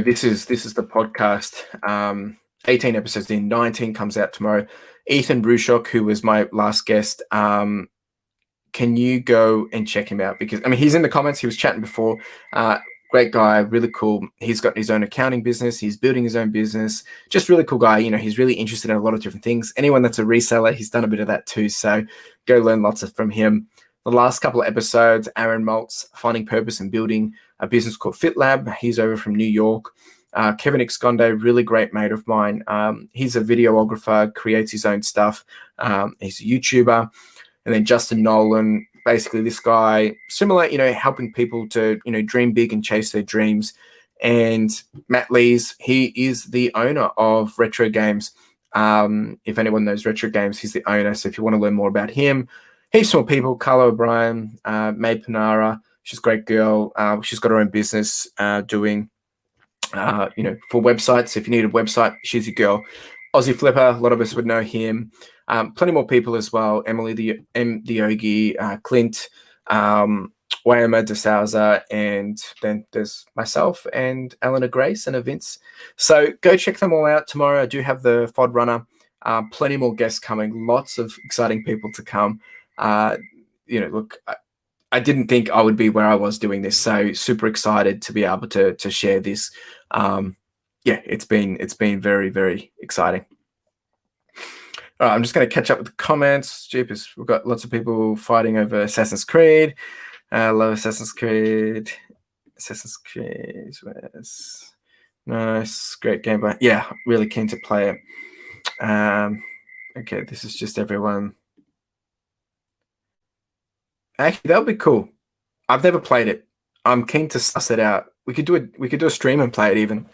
this is the podcast. 18 episodes in, 19 comes out tomorrow. Ethan Bruchok, who was my last guest, can you go and check him out? Because he's in the comments. He was chatting before. Great guy, really cool. He's got his own accounting business. He's building his own business. Just really cool guy. He's really interested in a lot of different things. Anyone that's a reseller, he's done a bit of that too. So go learn lots from him. The last couple of episodes, Aaron Maltz, finding purpose and building a business called FitLab. He's over from New York. Kevin Excondo, really great mate of mine. He's a videographer, creates his own stuff. He's a YouTuber. And then Justin Nolan, basically this guy, similar, helping people to, dream big and chase their dreams. And Matt Lees, he is the owner of Retro Games. If anyone knows Retro Games, he's the owner. So if you want to learn more about him, heaps more people. Carla O'Brien, May Panara, she's a great girl. She's got her own business doing, for websites. If you need a website, she's your girl. Aussie Flipper, a lot of us would know him. Plenty more people as well. Emily Diogi, Clint, Wayama DeSouza, and then there's myself and Eleanor Grace and Vince. So go check them all out tomorrow. I do have the FOD runner. Plenty more guests coming. Lots of exciting people to come. Look, I didn't think I would be where I was doing this. So super excited to be able to share this. It's been very, very exciting. All right, I'm just going to catch up with the comments. Jeepers, we've got lots of people fighting over Assassin's Creed. Love Assassin's Creed. Assassin's Creed. Nice, great game. But yeah, really keen to play it. Okay, this is just everyone. Actually, that would be cool. I've never played it. I'm keen to suss it out. We could do a stream and play it even.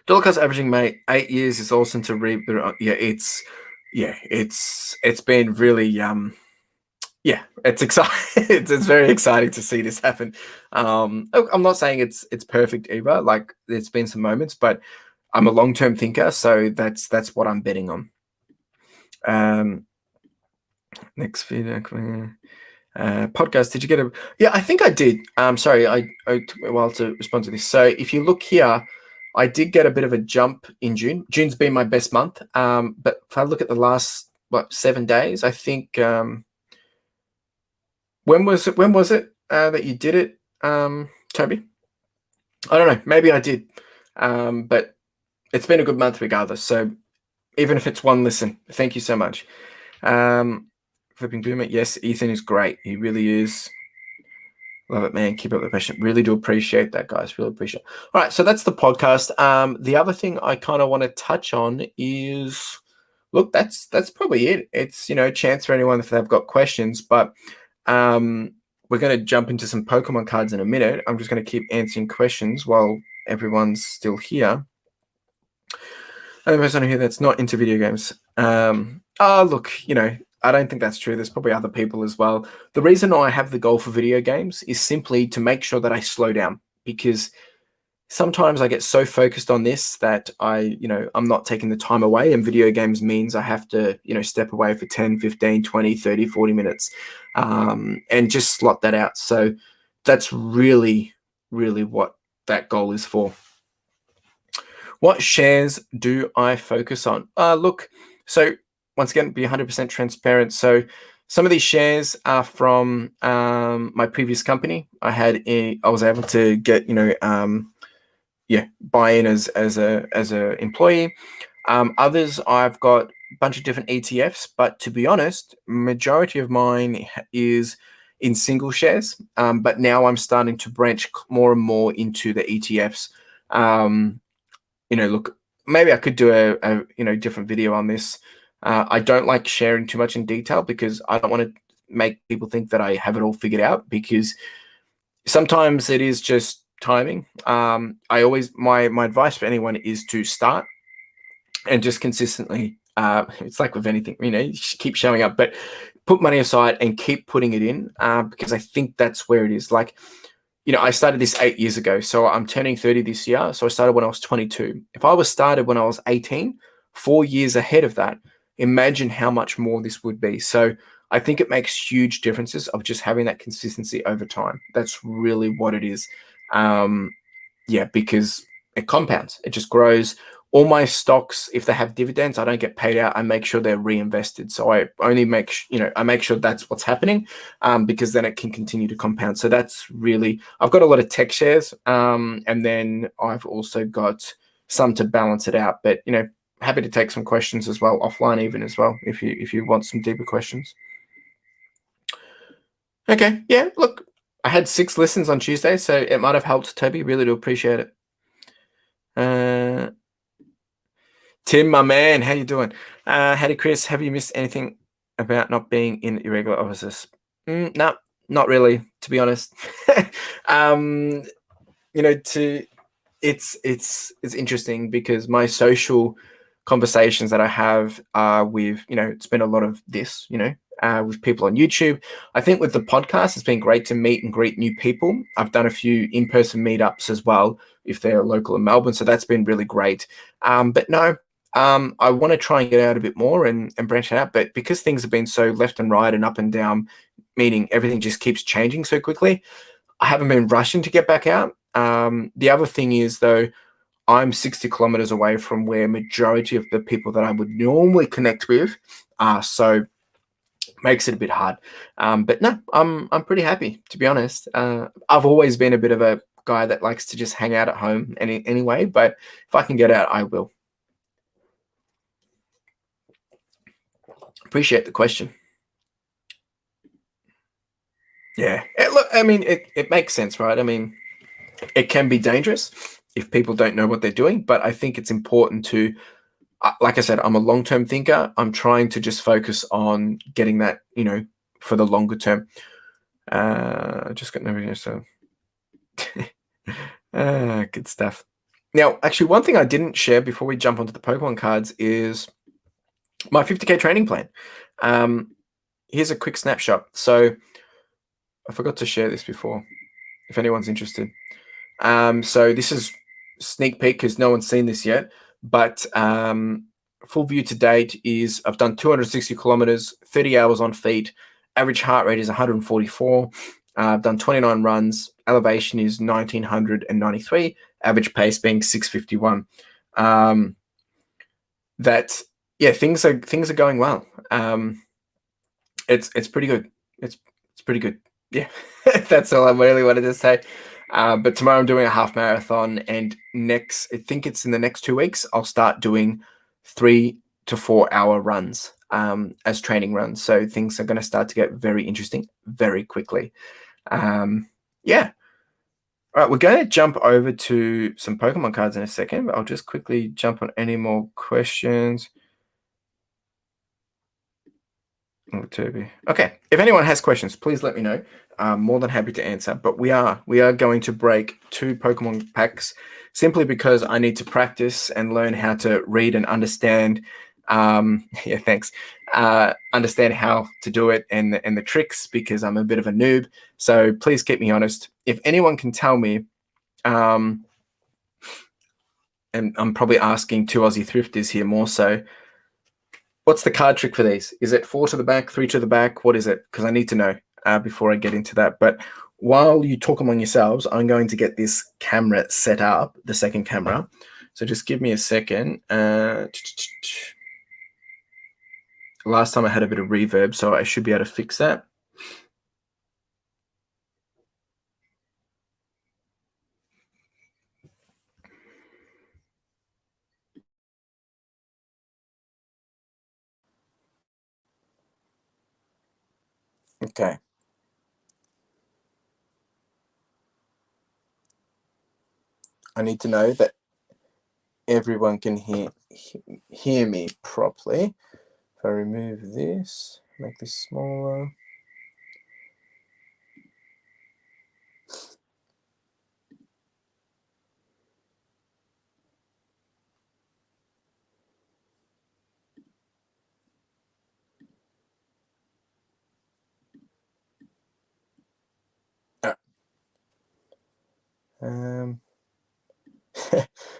Dollar cost averaging, mate, 8 years is awesome to read. It's been really it's exciting. it's very exciting to see this happen. I'm not saying it's perfect either. Like there's been some moments, but I'm a long-term thinker, so that's what I'm betting on. Next video. Podcast, did you get a... Yeah, I think I did. Sorry, I took me a while to respond to this. So if you look here, I did get a bit of a jump in June. June's been my best month. But if I look at the last 7 days, I think when was it that you did it, Toby? I don't know. Maybe I did. But it's been a good month regardless. So even if it's one listen, thank you so much. Flipping Boomer, yes, Ethan is great. He really is. Love it, man. Keep up the passion. Really do appreciate that, guys. Really appreciate it. All right, so that's the podcast. The other thing I kind of want to touch on is, look, that's probably it. It's, a chance for anyone if they've got questions, but we're going to jump into some Pokemon cards in a minute. I'm just going to keep answering questions while everyone's still here. Another person here that's not into video games. Look, I don't think that's true. There's probably other people as well. The reason I have the goal for video games is simply to make sure that I slow down, because sometimes I get so focused on this that I'm not taking the time away, and video games means I have to, step away for 10, 15, 20, 30, 40 minutes and just slot that out. So that's really, really what that goal is for. What shares do I focus on? Look, so once again, be 100% transparent. So some of these shares are from my previous company. I was able to get, buy in as a employee. Others, I've got a bunch of different ETFs, but to be honest, majority of mine is in single shares. But now I'm starting to branch more and more into the ETFs. Look, maybe I could do a different video on this. I don't like sharing too much in detail because I don't want to make people think that I have it all figured out, because sometimes it is just timing. My advice for anyone is to start and just consistently. It's like with anything, you just keep showing up, but put money aside and keep putting it in, because I think that's where it is. Like, I started this 8 years ago, so I'm turning 30 this year. So I started when I was 22. If I was started when I was 18, 4 years ahead of that, imagine how much more this would be. So I think it makes huge differences of just having that consistency over time. That's really what it is. Because it compounds, it just grows. All my stocks, if they have dividends, I don't get paid out. I make sure they're reinvested. So I only I make sure that's what's happening, because then it can continue to compound. So that's really, I've got a lot of tech shares, and then I've also got some to balance it out. But happy to take some questions as well, offline even as well, if you want some deeper questions. Okay, yeah. Look, I had 6 listens on Tuesday, so it might have helped, Toby. Really do appreciate it. Tim, my man, how you doing? Howdy, Chris. Have you missed anything about not being in irregular offices? No, not really, to be honest. It's interesting because my social conversations that I have are with, it's been a lot of this, with people on YouTube. I think with the podcast, it's been great to meet and greet new people. I've done a few in-person meetups as well, if they're local in Melbourne. So that's been really great. But no, I want to try and get out a bit more and branch out. But because things have been so left and right and up and down, meaning everything just keeps changing so quickly, I haven't been rushing to get back out. The other thing is, though, I'm 60 kilometers away from where majority of the people that I would normally connect with are. So makes it a bit hard. But no, I'm pretty happy, to be honest. I've always been a bit of a guy that likes to just hang out at home anyway, but if I can get out, I will. Appreciate the question. Yeah. Look, I mean, it makes sense, right? I mean, it can be dangerous if people don't know what they're doing, but I think it's important to, like I said, I'm a long-term thinker. I'm trying to just focus on getting that, for the longer term. Just got no, so good stuff. Now, actually, one thing I didn't share before we jump onto the Pokemon cards is my 50K training plan. Here's a quick snapshot. So I forgot to share this before, if anyone's interested. So this is sneak peek because no one's seen this yet, but full view to date is I've done 260 kilometers, 30 hours on feet. Average heart rate is 144. I've done 29 runs. Elevation is 1993. Average pace being 651. Things are going well. It's pretty good. It's pretty good. Yeah, that's all I really wanted to say. But tomorrow I'm doing a half marathon, and I think it's in the next 2 weeks, I'll start doing 3 to 4 hour runs as training runs. So things are going to start to get very interesting very quickly. Yeah. All right, we're going to jump over to some Pokemon cards in a second, but I'll just quickly jump on any more questions. Oh, Toby. Okay, if anyone has questions, please let me know. I'm more than happy to answer. But we are going to break 2 Pokemon packs simply because I need to practice and learn how to read and understand. Yeah, thanks. Understand how to do it and the tricks, because I'm a bit of a noob. So please keep me honest. If anyone can tell me, and I'm probably asking 2 Aussie thrifters here more so, what's the card trick for these? Is it 4 to the back, 3 to the back? What is it? Because I need to know before I get into that. But while you talk among yourselves, I'm going to get this camera set up, the second camera. So just give me a second. Last time I had a bit of reverb, so I should be able to fix that. Okay. I need to know that everyone can hear me properly. If I remove this, make this smaller.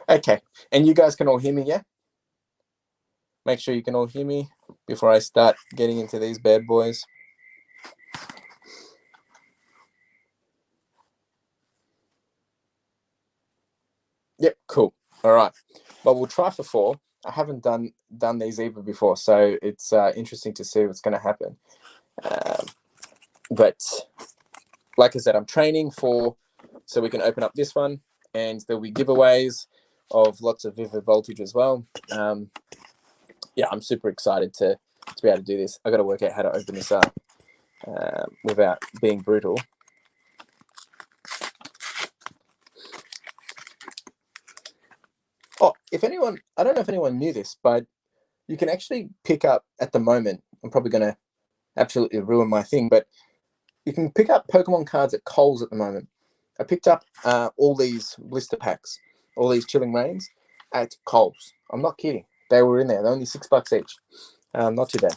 Okay, and you guys can all hear me, yeah? Make sure you can all hear me before I start getting into these bad boys. Yep, cool. All right. Well, we'll try for 4. I haven't done these either before, so it's interesting to see what's going to happen. But like I said, I'm training for, so we can open up this one, and there'll be giveaways of lots of Vivid Voltage as well. Yeah, I'm super excited to be able to do this. I got to work out how to open this up without being brutal. Oh, if anyone, I don't know if anyone knew this, but you can actually pick up at the moment. I'm probably going to absolutely ruin my thing, but you can pick up Pokemon cards at Kohl's at the moment. I picked up all these blister packs, all these Chilling Reigns at Kohl's. I'm not kidding. They were in there. They're only $6 each. Not too bad.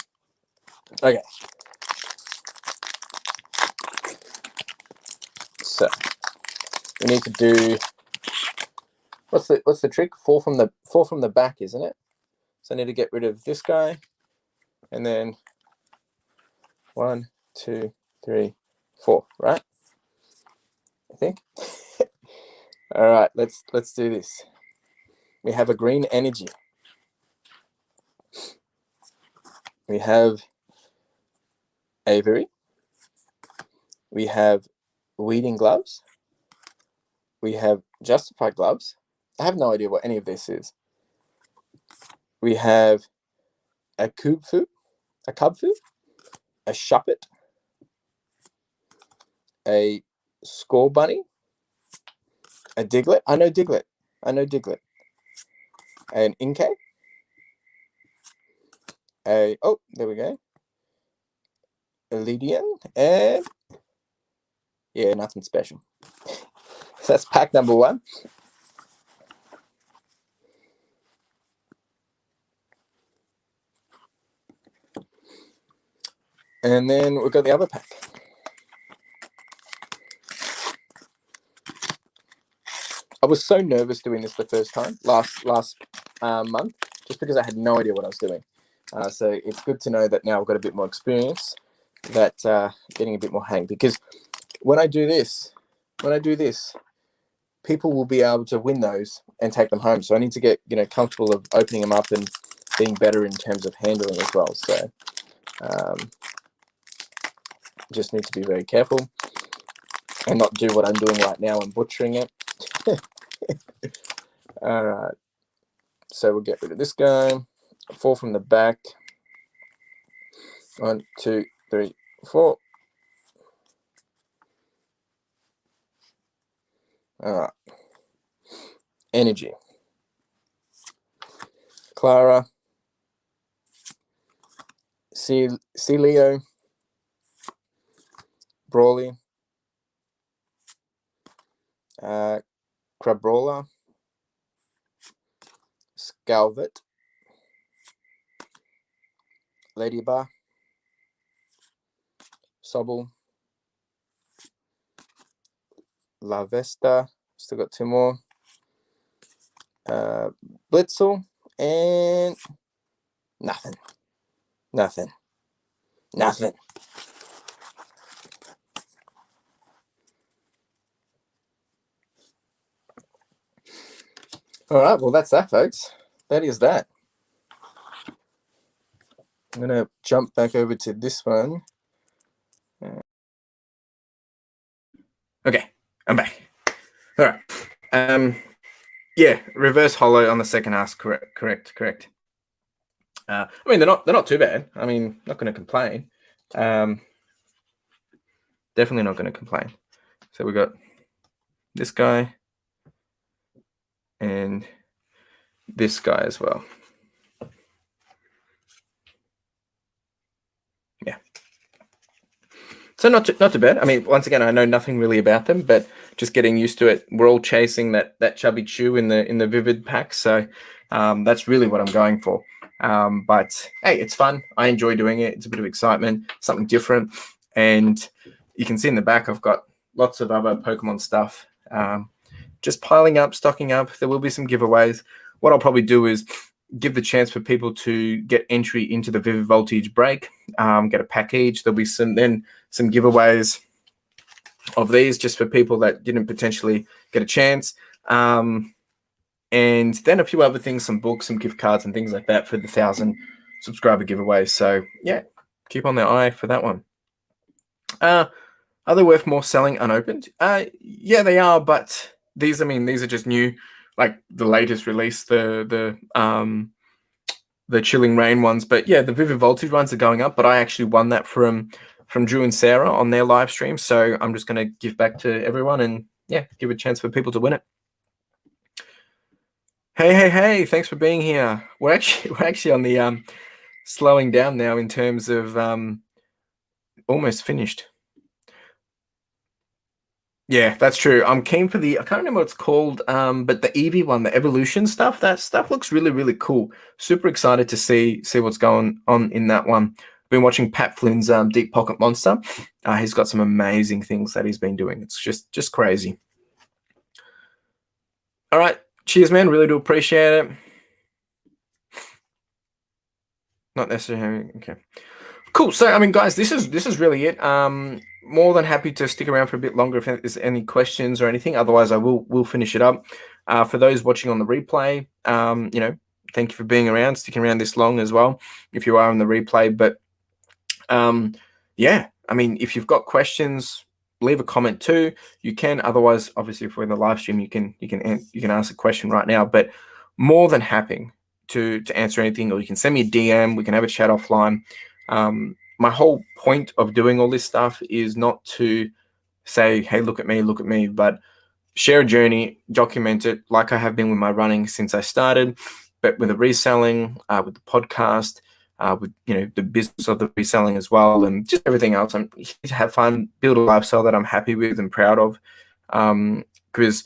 Okay. So we need to do, what's the trick? 4 from the back, isn't it? So I need to get rid of this guy, and then 1, 2, 3, 4. Right? I think. All right. Let's do this. We have a green energy. We have Avery. We have Weeding Gloves. We have Justified Gloves. I have no idea what any of this is. We have a Kubfu, a Shuppet, a Score Bunny, a Diglett. I know Diglett. An Inkay. Oh, there we go. A Lydian, and yeah, nothing special. So that's pack number 1. And then we've got the other pack. I was so nervous doing this the first time, last month, just because I had no idea what I was doing. So it's good to know that now I've got a bit more experience, that getting a bit more hang. Because when I do this, people will be able to win those and take them home. So I need to get comfortable of opening them up and being better in terms of handling as well. So just need to be very careful and not do what I'm doing right now and butchering it. All right. So we'll get rid of this guy. 4 from the back. 1, 2, 3, 4. All right. Energy. Clara. Celio. Brawly. Crabrawler. Scalvet. Ladybar. Sobble. La Vesta. Still got 2 more. Blitzel. And nothing. All right, well, that's that, folks. That is that. I'm going to jump back over to this one. Okay, I'm back. All right. Yeah, reverse hollow on the second ask. Correct. I mean, they're not too bad. I mean, not going to complain. Definitely not going to complain. So we got this guy and this guy as well. Yeah. So not too bad. I mean, once again, I know nothing really about them, but just getting used to it. We're all chasing that chubby chew in the Vivid pack, so that's really what I'm going for. But hey, it's fun. I enjoy doing it. It's a bit of excitement, something different. And you can see in the back, I've got lots of other Pokemon stuff. just piling up, stocking up. There will be some giveaways. What I'll probably do is give the chance for people to get entry into the Vivid Voltage break, get a pack each. There'll be some giveaways of these just for people that didn't potentially get a chance. And then a few other things, some books, some gift cards and things like that for the 1,000 subscriber giveaway. So yeah, keep on their eye for that one. Are they worth more selling unopened? Yeah, they are, but these are just new, like the latest release, the Chilling Rain ones. But yeah, the Vivid Voltage ones are going up, but I actually won that from Drew and Sarah on their live stream. So I'm just going to give back to everyone and yeah, give a chance for people to win it. Hey, thanks for being here. We're actually on the slowing down now in terms of almost finished. Yeah, that's true. I'm keen for I can't remember what it's called, but the EV one, the evolution stuff, that stuff looks really, really cool. Super excited to see what's going on in that one. Been watching Pat Flynn's Deep Pocket Monster. He's got some amazing things that he's been doing. It's just crazy. All right. Cheers, man. Really do appreciate it. Not necessarily. Okay. Cool. So, I mean, guys, this is really it. More than happy to stick around for a bit longer if there's any questions or anything. Otherwise, I will finish it up. For those watching on the replay, thank you for being around, sticking around this long as well, if you are on the replay. But yeah, I mean, if you've got questions, leave a comment too. You can. Otherwise, obviously, if we're in the live stream, you can ask a question right now. But more than happy to answer anything, or you can send me a DM. We can have a chat offline. My whole point of doing all this stuff is not to say, hey, look at me, but share a journey, document it like I have been with my running since I started, but with the reselling, with the podcast, with the business of the reselling as well, and just everything else. I'm here to have fun, build a lifestyle that I'm happy with and proud of, because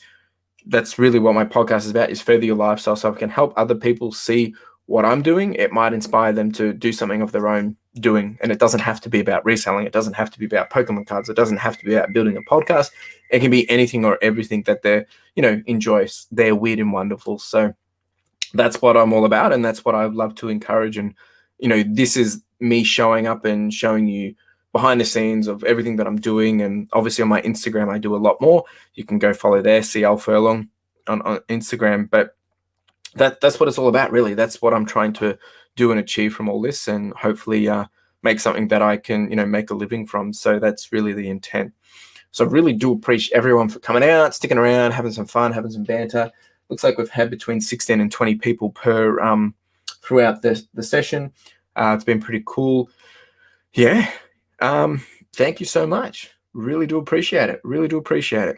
that's really what my podcast is about, is further your lifestyle so I can help other people see what I'm doing. It might inspire them to do something of their own doing, and it doesn't have to be about reselling. It doesn't have to be about Pokemon cards. It doesn't have to be about building a podcast. It can be anything or everything that they enjoy. They're weird and wonderful. So that's what I'm all about, and that's what I love to encourage. And this is me showing up and showing you behind the scenes of everything that I'm doing. And obviously on my Instagram, I do a lot more. You can go follow there, CLFurlong on Instagram. But that's what it's all about, really. That's what I'm trying to do and achieve from all this, and hopefully make something that I can, make a living from. So that's really the intent. So I really do appreciate everyone for coming out, sticking around, having some fun, having some banter. Looks like we've had between 16 and 20 people per throughout the session. It's been pretty cool. Yeah. Thank you so much. Really do appreciate it. Really do appreciate it.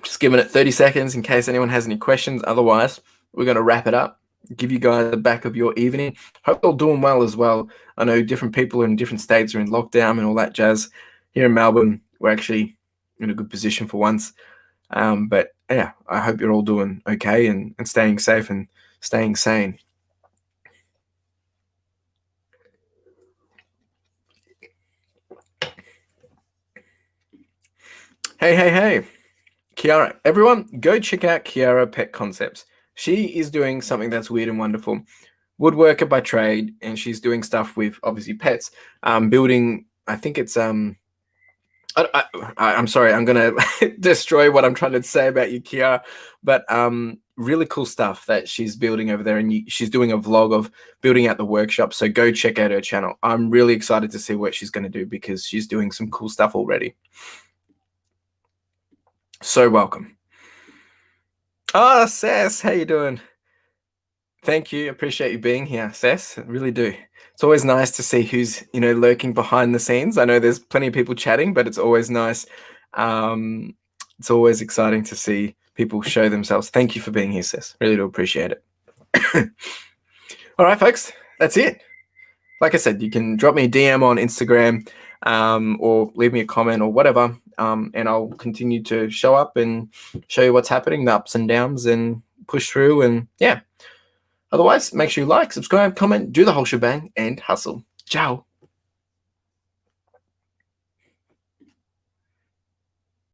Just giving it 30 seconds in case anyone has any questions. Otherwise, we're going to wrap it up, give you guys the back of your evening. Hope you're all doing well as well. I know different people in different states are in lockdown and all that jazz. Here in Melbourne, we're actually in a good position for once. But yeah, I hope you're all doing okay and staying safe and staying sane. Hey. Kiara, everyone, go check out Kiara Pet Concepts. She is doing something that's weird and wonderful. Woodworker by trade, and she's doing stuff with obviously pets. Building, I think it's I'm sorry, I'm gonna destroy what I'm trying to say about you, Kiara, but really cool stuff that she's building over there, and she's doing a vlog of building out the workshop. So go check out her channel. I'm really excited to see what she's going to do because she's doing some cool stuff already. So welcome. Sess, how you doing? Thank you. Appreciate you being here, Sess. I really do. It's always nice to see who's, lurking behind the scenes. I know there's plenty of people chatting, but it's always nice. It's always exciting to see people show themselves. Thank you for being here, Sess. Really do appreciate it. All right, folks, that's it. Like I said, you can drop me a DM on Instagram or leave me a comment or whatever, and I'll continue to show up and show you what's happening, the ups and downs, and push through. And yeah, otherwise, make sure you like, subscribe, comment, do the whole shebang, and hustle. Ciao.